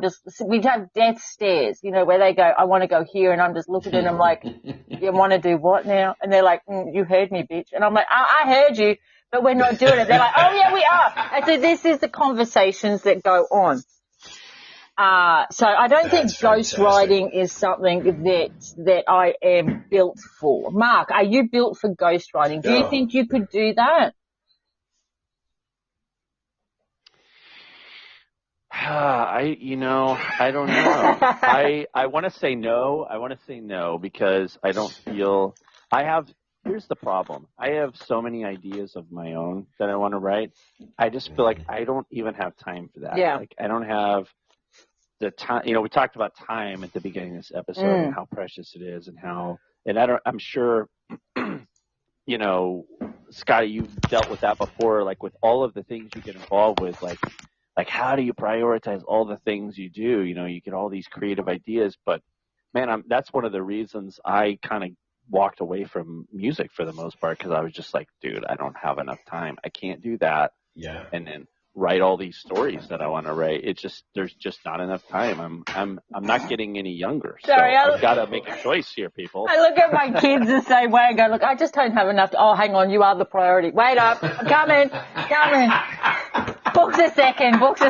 we have death stares, where they go, I want to go here. And I'm just looking at them like, you want to do what now? And they're like, you heard me, bitch. And I'm like, I heard you, but we're not doing it. They're like, oh yeah, we are. And so this is the conversations that go on. So I don't think ghostwriting is something that I am built for. Mark, are you built for ghostwriting? Do you think you could do that?
I don't know. I want to say no. I want to say no because I don't feel here's the problem. I have so many ideas of my own that I want to write. I just feel like I don't even have time for that.
Yeah.
Like I don't have the time. We talked about time at the beginning of this episode and how precious it is I'm sure, Scotti, you've dealt with that before, like with all of the things you get involved with, like how do you prioritize all the things you do? You get all these creative ideas, but man, that's one of the reasons I kind of walked away from music for the most part because I was just like, dude, I don't have enough time. I can't do that.
Yeah.
And then write all these stories that I want to write. There's just not enough time. I'm not getting any younger.
Sorry,
so I've got to make a choice here, people.
I look at my kids the same way and go, look, I just don't have enough. Oh, hang on, you are the priority. Wait up, I'm coming. Books a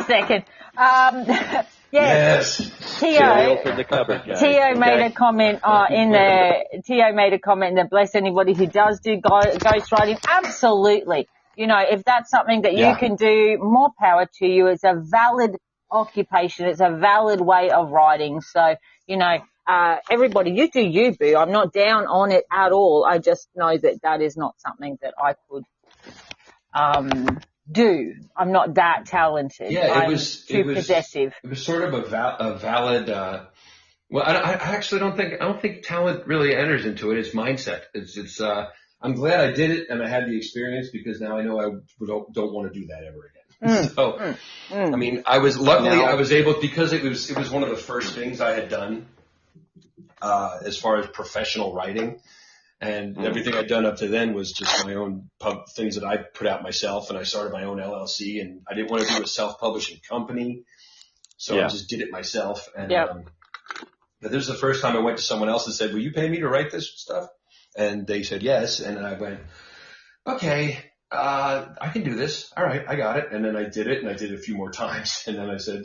second.
Yes.
Tio made a comment in there. Tio made a comment that bless anybody who does do ghostwriting. Absolutely. If that's something that you can do, more power to you. It's a valid occupation. It's a valid way of writing. So, everybody, you do you, boo. I'm not down on it at all. I just know that is not something that I could do. I'm not that talented.
Yeah,
it was possessive.
It was sort of a valid. Well, I actually don't think talent really enters into it. It's mindset. It's. I'm glad I did it and I had the experience because now I know I don't want to do that ever again. I mean, I was able because it was one of the first things I had done as far as professional writing, and everything I'd done up to then was just my own things that I put out myself, and I started my own LLC, and I didn't want to do a self-publishing company, so I just did it myself. And but this is the first time I went to someone else and said, "Will you pay me to write this stuff?" And they said yes, and then I went, okay, I can do this. All right, I got it. And then I did it, and I did it a few more times. And then I said,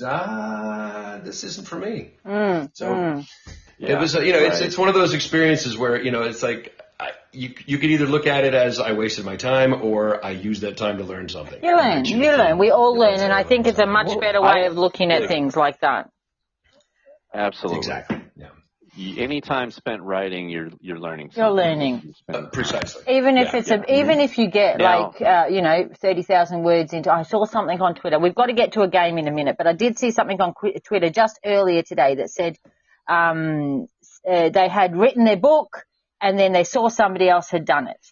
this isn't for me. It was, it's one of those experiences where, it's like you could either look at it as I wasted my time or I used that time to learn something.
You learn. We all learn, and I think it's a much better way of looking at things like that.
Absolutely.
Exactly. Yeah.
Any time spent writing, you're learning something.
You're learning.
Precisely.
Even if you get 30,000 words into, I saw something on Twitter. We've got to get to a game in a minute, but I did see something on Twitter just earlier today that said, they had written their book and then they saw somebody else had done it,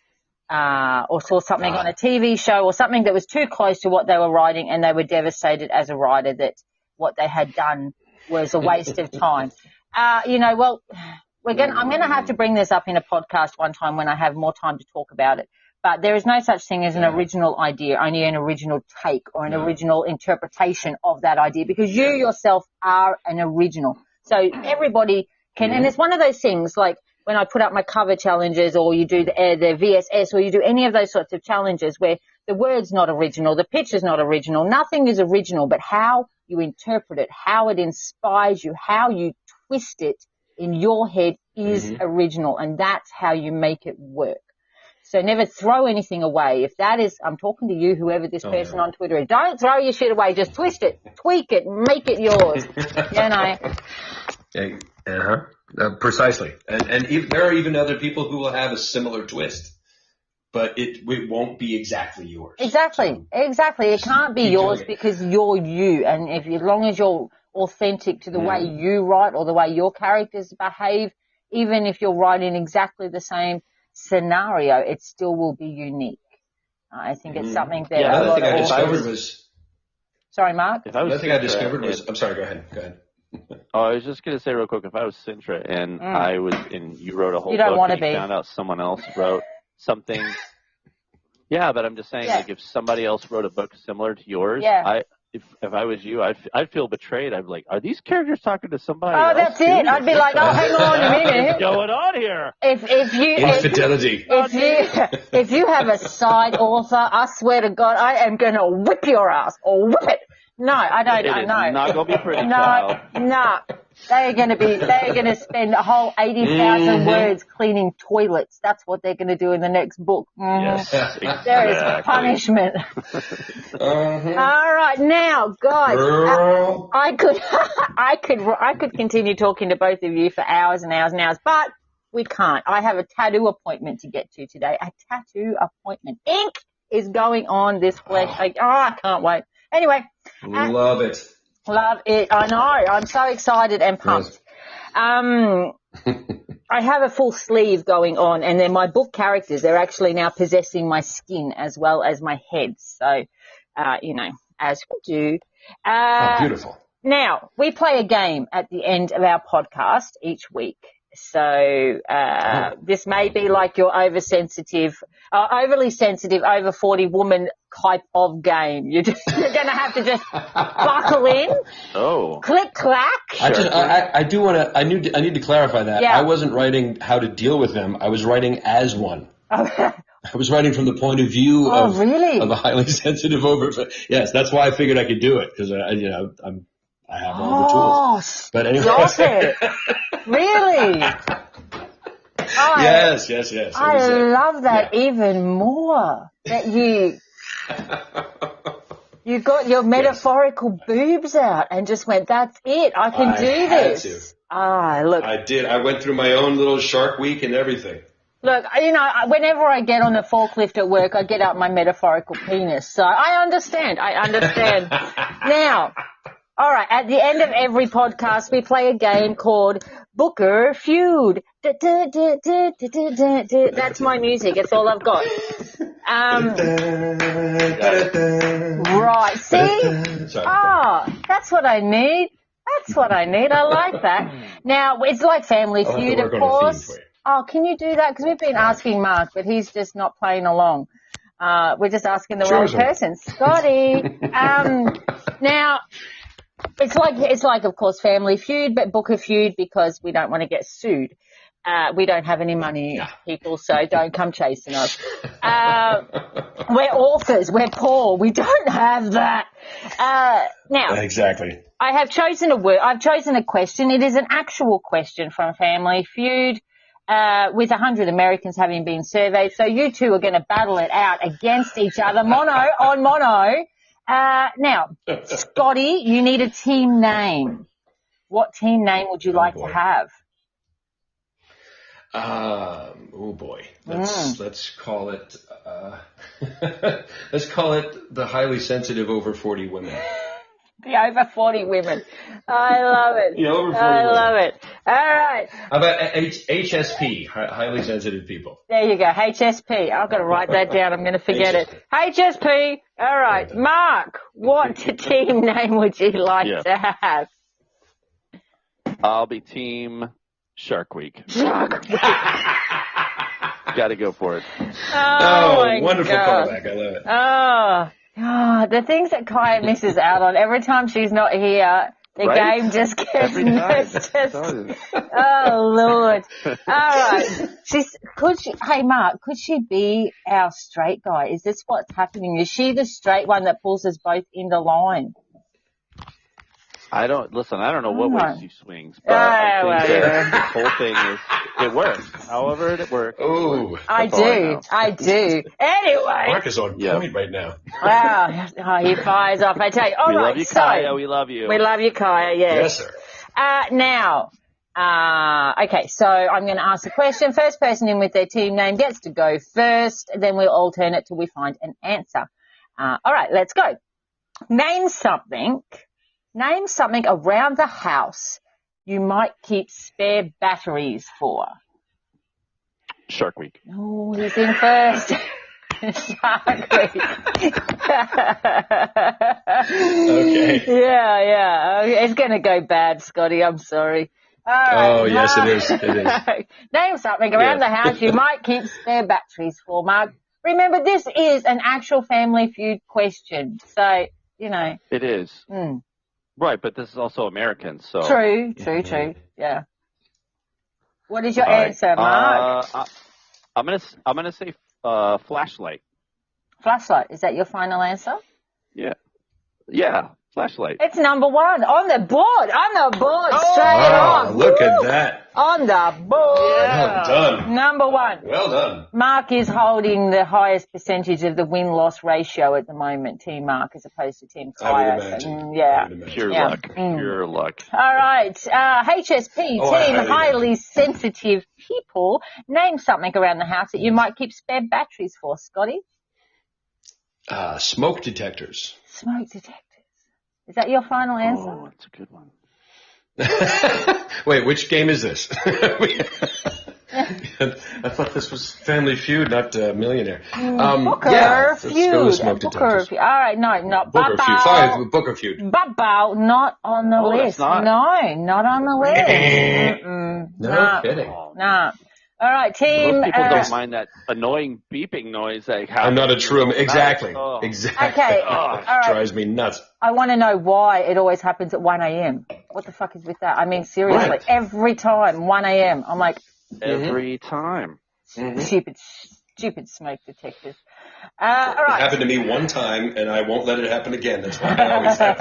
or saw something on a TV show or something that was too close to what they were writing, and they were devastated as a writer that what they had done was a waste of time. I'm going to have to bring this up in a podcast one time when I have more time to talk about it. But there is no such thing as an original idea, only an original take or an original interpretation of that idea, because you yourself are an original. So everybody can, and it's one of those things like when I put up my cover challenges, or you do the VSS, or you do any of those sorts of challenges where the word's not original, the picture's not original, nothing is original, but how you interpret it, how it inspires you, how you twist it in your head is original, and that's how you make it work. So never throw anything away. If that is, I'm talking to you, whoever this person on Twitter is, don't throw your shit away. Just twist it, tweak it, make it yours.
Precisely. And there are even other people who will have a similar twist, but it won't be exactly yours.
Exactly. It can't be yours because you're you. And as long as you're authentic to the way you write or the way your characters behave, even if you're writing exactly the same scenario, it still will be unique. I think it's something that
another thing I discovered was...
Sorry, Mark?
Another thing I discovered was... I'm sorry, go ahead.
Oh, I was just going to say real quick, if I was Sintra and I was you wrote a whole
book
and you found out someone else wrote something... Yeah, but I'm just saying, like, if somebody else wrote a book similar to yours, if I was you, I'd feel betrayed. I'd be like, are these characters talking to somebody else?
Oh, that's it. I'd be like, oh, hang on a minute.
What's going on here?
Infidelity.
If you have a side author, I swear to God, I am going to whip your ass or whip it. No, I don't.
It is not going to be pretty, child.
No. They're going to spend a whole 80,000 words cleaning toilets. That's what they're going to do in the next book.
Yes, exactly.
There is punishment. All right, now, guys, I could continue talking to both of you for hours and hours and hours, but we can't. I have a tattoo appointment to get to today. A tattoo appointment. Ink is going on this flesh. I can't wait. Anyway.
Love it.
Love it. I know. I'm so excited and pumped. Yes. I have a full sleeve going on, and they're my book characters. They're actually now possessing my skin as well as my head. So, as we do.
Beautiful.
Now, we play a game at the end of our podcast each week. So this may be like your overly sensitive, over 40 woman type of game. You're going to have to just buckle in.
Oh.
Click, clack.
I need to clarify that. Yeah. I wasn't writing how to deal with them. I was writing as one. I was writing from the point of view of a highly sensitive Yes, that's why I figured I could do it, because I have all the tools. But anyway.
Stop it. Really?
Yes.
I love that even more. That you got your metaphorical boobs out and just went, that's it. I can do this.
Had to.
Look.
I did. I went through my own little Shark Week and everything.
Look, whenever I get on the forklift at work, I get out my metaphorical penis. So I understand. Now, all right, at the end of every podcast, we play a game called Booker Feud. That's my music. It's all I've got. Right, see? That's what I need. I like that. Now, it's like Family Feud, of course. Oh, can you do that? Because we've been asking Mark, but he's just not playing along. We're just asking the wrong person. Scotty. Now... It's like, of course, Family Feud, but Booker Feud because we don't want to get sued. We don't have any money, people, so don't come chasing us. We're authors. We're poor. We don't have that. Now.
Exactly.
I have chosen a word. I've chosen a question. It is an actual question from Family Feud, with 100 Americans having been surveyed. So you two are going to battle it out against each other, mono on mono. Now, Scotty, you need a team name. What team name would you like to have?
Oh boy. Let's call it the highly sensitive over 40 women.
The over 40 women. I love it.
The over 40
I love it. All right.
How about HSP, highly sensitive people?
There you go, HSP. I've got to write that down. I'm going to forget it. HSP. All right. Mark, what team name would you like to have?
I'll be Team Shark Week.
Shark Week.
Got to go for it.
Oh
wonderful callback. I love it.
Oh, the things that Kaya misses out on every time she's not here, the game just gets oh Lord. All right. Hey Mark, could she be our straight guy? Is this what's happening? Is she the straight one that pulls us both into line?
I don't know what way she swings, but I think the whole thing it works. However it works.
Oh,
I do. Anyway.
Mark is on point right now.
Wow. He fires off. I tell you. All right.
We love you, Kaya. We love you.
We love you, Kaya. Yes.
Yes, sir.
Now, Okay, so I'm going to ask a question. First person in with their team name gets to go first. Then we'll alternate till we find an answer. All right, let's go. Name something around the house you might keep spare batteries for.
Shark Week.
Oh, he's in first. Shark Week.
Okay.
Yeah. It's going to go bad, Scotty. I'm sorry.
Oh, yes, it is. It is.
Name something around the house you might keep spare batteries for, Mark. Remember, this is an actual Family Feud question. So, you know.
It is. Right, but this is also American, so.
True. Yeah. What is your answer, Mark?
I'm gonna say flashlight.
Flashlight. Is that your final answer?
Yeah, flashlight.
It's number one on the board. Straight off.
Look at that.
On the board.
Well done.
Number one.
Well done.
Mark is holding the highest percentage of the win-loss ratio at the moment, Team Mark, as opposed to Team Tyre.
I would imagine.
Yeah.
Pure luck. Pure luck.
All right. HSP, Team Highly Sensitive People. Name something around the house that you might keep spare batteries for, Scotty.
Smoke detectors.
Smoke detectors. Is that your final answer?
Oh, that's a good one.
Wait, which game is this? I thought this was Family Feud, not Millionaire.
Booker Feud.
Let's go with smoke detectors.
All right, no, not
Booker Feud. 5 Booker Feud.
But not on the list.
Not.
No, not on the list.
No kidding.
Nah. All right, team.
Most people don't mind that annoying beeping noise. Like
I'm not a true. Exactly.
Oh.
Exactly.
Okay.
All right. Drives me nuts.
I want to know why it always happens at 1 a.m. What the fuck is with that? I mean, seriously,
Right.
every time, 1 a.m. I'm like,
Every time.
stupid smoke detectors. All
It
right.
happened to me one time, and I won't let it happen again. That's why I always have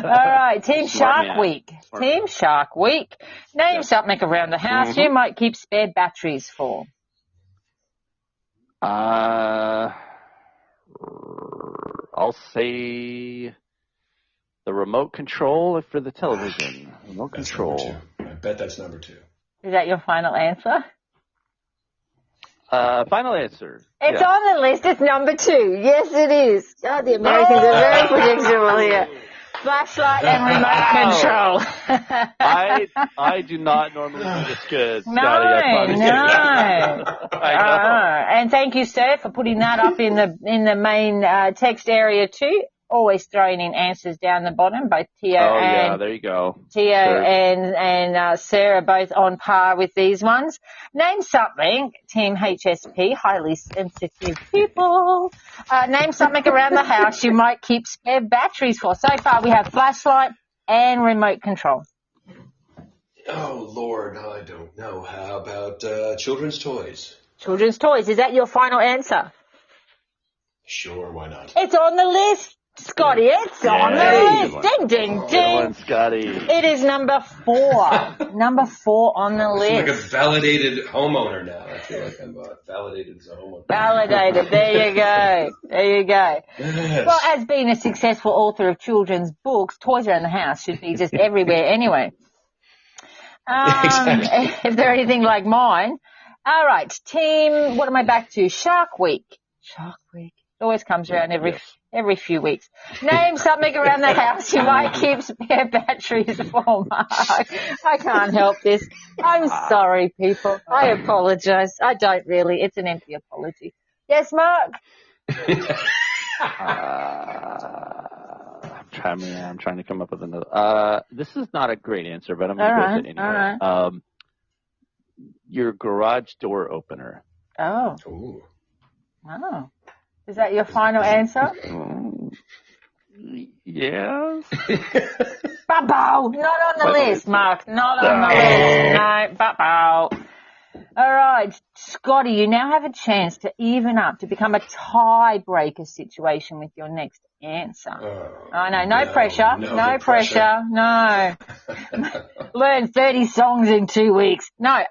All right, Team
Smart
Shark
man.
Week. Team Shark Week. Name something around the house you might keep spare batteries for.
I'll say the remote control for the television. Remote
That's
control.
number 2. I bet that's number 2.
Is that your final answer?
Final answer.
It's on the list. It's number 2. Yes, it is. God, the Americans are very predictable here. Flashlight and remote control.
I do not normally do this good.
No.
I know.
And thank you, sir, for putting that up in the main text area too. Always throwing in answers down the bottom. Both Tio and
there you go.
Tio and Sarah both on par with these ones. Name something, Team HSP, highly sensitive people. Name something around the house you might keep spare batteries for. So far we have flashlight and remote control.
Oh, Lord, I don't know. How about children's toys?
Children's toys. Is that your final answer?
Sure, why not?
It's on the list, Scotty. It's on the list. Ding, ding,
Good
ding.
one, Scotty.
It is number 4. Number 4 on the
I'm
list.
like a validated homeowner now. I feel like I'm validated as a homeowner.
Validated. There you go. There you go.
Yes.
Well, as being a successful author of children's books, toys around the house should be just everywhere anyway.
Exactly.
If they're anything like mine. All right, team, what am I back to? Shark Week. Shark Week. It always comes around every few weeks. Name something around the house you might keep spare batteries for, Mark. I can't help this. I'm sorry, people. I apologize. I don't really. It's an empty apology. Yes, Mark?
I'm trying to come up with another. This is not a great answer, but I'm going to go with it anyway.
All right.
Your garage door opener.
Oh.
Ooh.
Oh. Is that your final answer?
Yes.
Ba-bow. Not on the list, Mark. Not on the list. No, ba-bow. All right, Scotty, you now have a chance to even up, to become a tiebreaker situation with your next answer. I know, no pressure, no pressure, no. Learn 30 songs in 2 weeks. No,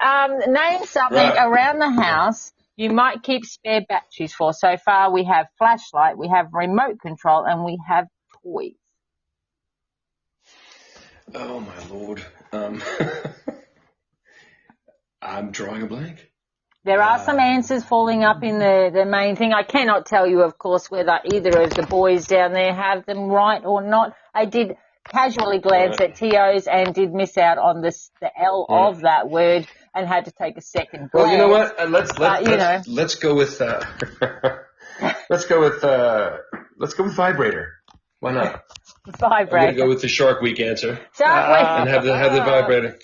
name something around the house you might keep spare batteries for. So far we have flashlight, we have remote control, and we have toys.
Oh my Lord. I'm drawing a blank.
There are some answers falling up in the main thing. I cannot tell you, of course, whether either of the boys down there have them right or not. I did casually glance at Tio's and did miss out on the L of that word and had to take a second glance.
Well, you know what? Let's go with let's go with vibrator. Why not?
Vibrator.
I'm gonna go with the Shark Week answer.
Shark Week.
And have the vibrator.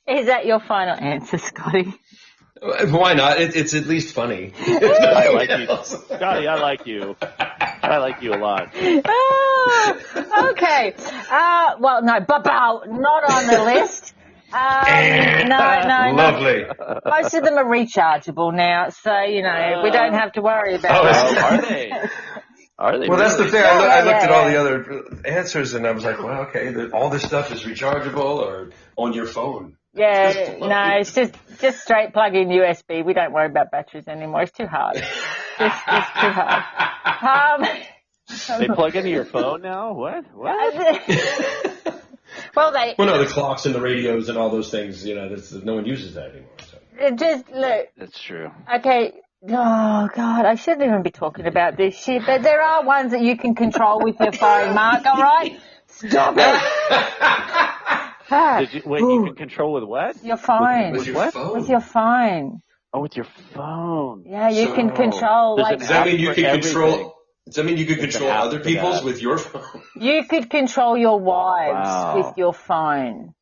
Is that your final answer, Scotty?
Why not? It's at least funny.
I like you, Scotty. I like you. I like you a lot.
Oh, okay. Well, no, not on the list. No.
Lovely.
Most of them are rechargeable now, so, we don't have to worry about
that. Are they? Are they?
Well, that's the thing. I looked at all the other answers, and I was like, well, okay, all this stuff is rechargeable or on your phone.
Yeah, no, it's just straight plug in USB. We don't worry about batteries anymore. It's too hard. It's too hard.
They plug into your phone now? What?
Well,
no, the clocks and the radios and all those things, no one uses that anymore. So.
Just look.
That's true.
Okay. Oh, God, I shouldn't even be talking about this shit, but there are ones that you can control with your phone, Mark, all right? Stop it.
You can control with what?
Your phone.
With your phone?
With your phone.
Oh, with your phone.
Yeah, you can control.
Does that mean you can control? Does that mean you could control other people's with your phone?
You could control your wives with your phone.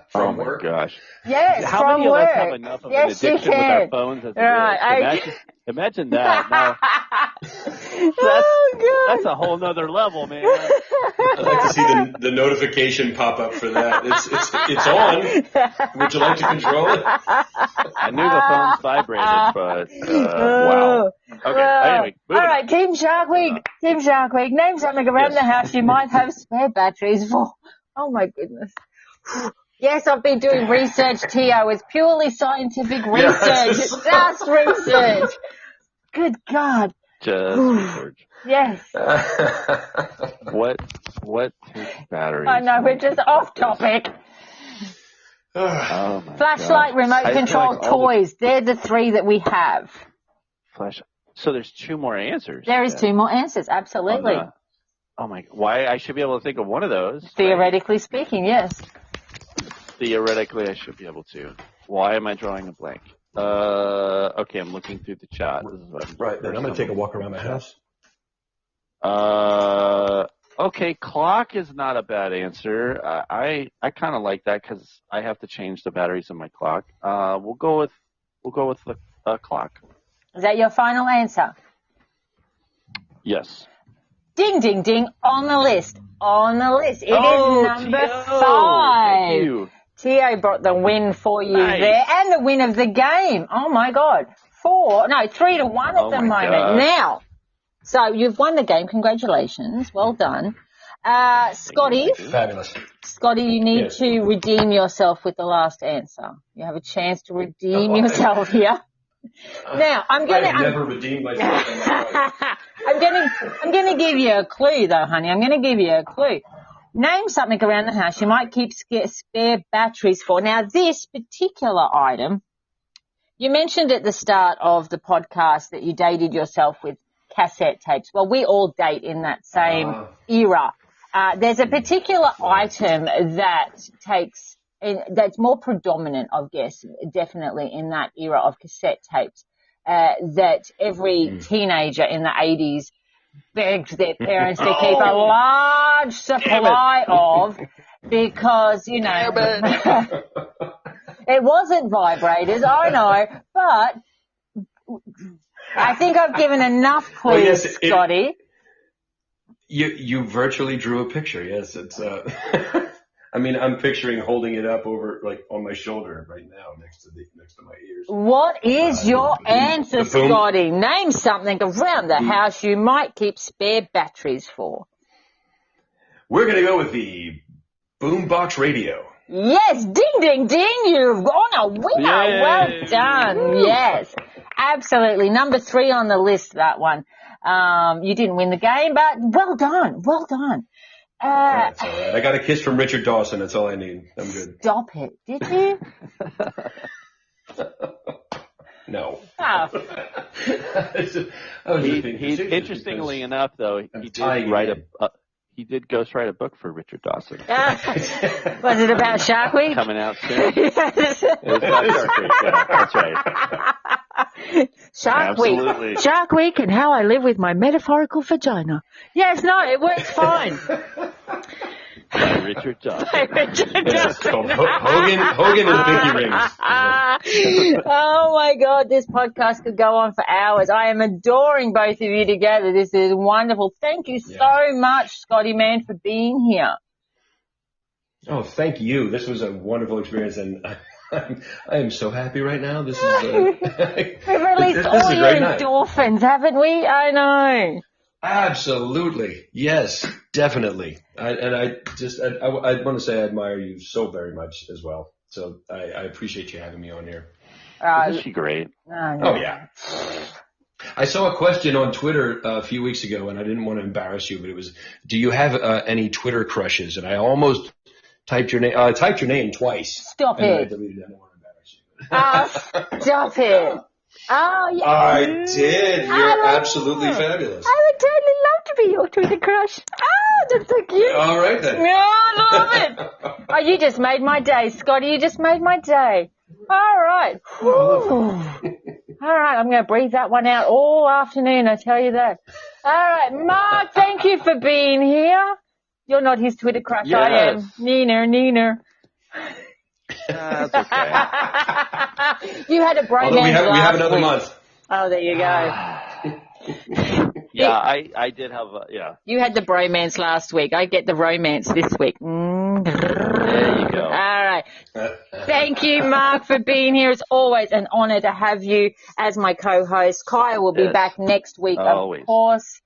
From work?
Gosh.
Yes,
how
from
many
work.
of us have enough of an addiction with our phones as it is? Imagine that. Now, that's a whole nother level, man.
I'd like to see the notification pop up for that. It's on. Would you like to control it?
I knew the phones vibrated, but wow. Okay, anyway.
All right, Team Shark Week. Name something around the house you might have spare batteries for. Oh, my goodness. Yes, I've been doing research, Tio. It's purely scientific research. It's just research. Good God.
Just research.
Yes.
What takes batteries?
I know, we're just off topic.
Oh my
Flashlight,
God.
remote control, toys. They're the three that we have.
So there's two more answers.
There is two more answers, absolutely.
Oh my, why? I should be able to think of one of those.
Theoretically speaking, yes.
Theoretically, I should be able to. Why am I drawing a blank? Okay, I'm looking through the chat.
Right, then I'm going to take a walk around my house.
Okay, clock is not a bad answer. I kind of like that because I have to change the batteries in my clock. We'll go with the clock.
Is that your final answer?
Yes.
Ding, ding, ding, on the list. It is number 5.
Thank you.
Tio brought the win for you there and the win of the game. Oh, my God. 3-1 at the moment.
God.
Now, so you've won the game. Congratulations. Well done. Scotty.
Fabulous.
Scotty, you need to redeem yourself with the last answer. You have a chance to redeem yourself here. Now, I've
never redeemed myself in my life.
I'm going to give you a clue, though, honey. I'm going to give you a clue. Name something around the house you might keep spare batteries for. Now, this particular item, you mentioned at the start of the podcast that you dated yourself with cassette tapes. Well, we all date in that same era. There's a particular item that's more predominant, I guess, definitely in that era of cassette tapes, that every teenager in the 80s begged their parents to keep a large supply of because, it wasn't vibrators, I know, but I think I've given enough clues, Scotty.
You virtually drew a picture, yes. It's I mean, I'm picturing holding it up over, on my shoulder right now, next to my ears.
What is your answer, Scotty? Name something around the house you might keep spare batteries for.
We're going to go with the boombox radio.
Yes, ding, ding, ding, you've gone a winner. Yay. Well done. Woo. Yes, absolutely. Number 3 on the list, that one. You didn't win the game, but well done.
That's all right. I got a kiss from Richard Dawson. That's all I need. I'm good.
Stop it. Did you?
No.
Oh.
Interestingly enough, though, he did ghostwrite a book for Richard Dawson.
Was it about Shark Week?
Coming out soon. Yes. It was about Shark Week. Yeah, that's right.
Shark Week and how I live with my metaphorical vagina. Yes, no, it works fine.
Richard Dawson.
It's called Hogan and Pinky Rings.
Oh my God, this podcast could go on for hours. I am adoring both of you together. This is wonderful. Thank you so much, Scotti Mann, for being here.
Oh, thank you. This was a wonderful experience, and I am so happy right now. This is
we've released all your endorphins, haven't we? I know.
Absolutely. Yes, definitely. I want to say I admire you so very much as well. So I appreciate you having me on here.
Isn't she great?
Oh, yeah. I saw a question on Twitter a few weeks ago, and I didn't want to embarrass you, but it was, do you have any Twitter crushes? And I almost typed your name. I typed your name twice.
Stop it.
I deleted it. I don't want to embarrass you.
Stop it. Oh, yeah.
I did. You're absolutely fabulous.
I would totally love to be your Twitter crush. Oh, that's so cute.
All right, then.
Oh, I love it. Oh, you just made my day, Scotty. You just made my day. All right. All right, I'm going to breathe that one out all afternoon, I tell you that. All right, Mark, thank you for being here. You're not his Twitter crush, yes. I am. Neener.
That's okay.
You had a bromance
Although we have another month.
Oh, there you go.
Yeah, I did have
You had the bromance last week. I get the romance this week.
There you go.
All right. Thank you, Mark, for being here. It's always an honor to have you as my co-host. Kaya will be back next week,
always.
Of course.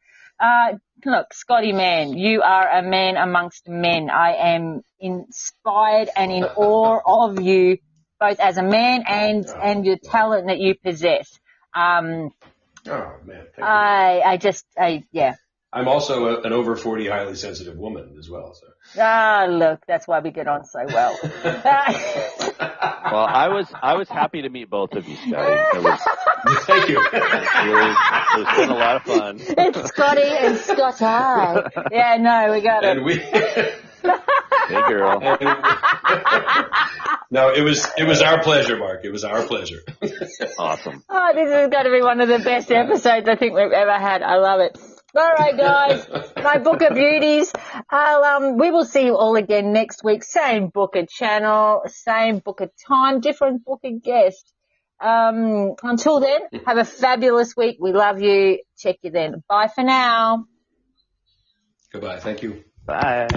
Look, Scotti Mann, you are a man amongst men. I am inspired and in awe of you, both as a man and your talent that you possess.
Oh, man. Thank you.
Yeah.
I'm also an over 40 highly sensitive woman as well. So.
Look, that's why we get on so well.
Well, I was happy to meet both of you, Scotty.
Thank you.
It's been a lot of fun.
It's Scotty and Scotti. Yeah, no, we got it.
And we.
Hey, girl.
No, it was our pleasure, Mark. It was our pleasure.
Awesome.
Oh, this is going to be one of the best episodes I think we've ever had. I love it. All right, guys, my book of beauties. We will see you all again next week. Same Booker channel, same Booker time, different Booker guest. Until then, have a fabulous week. We love you. Check you then. Bye for now.
Goodbye. Thank you.
Bye.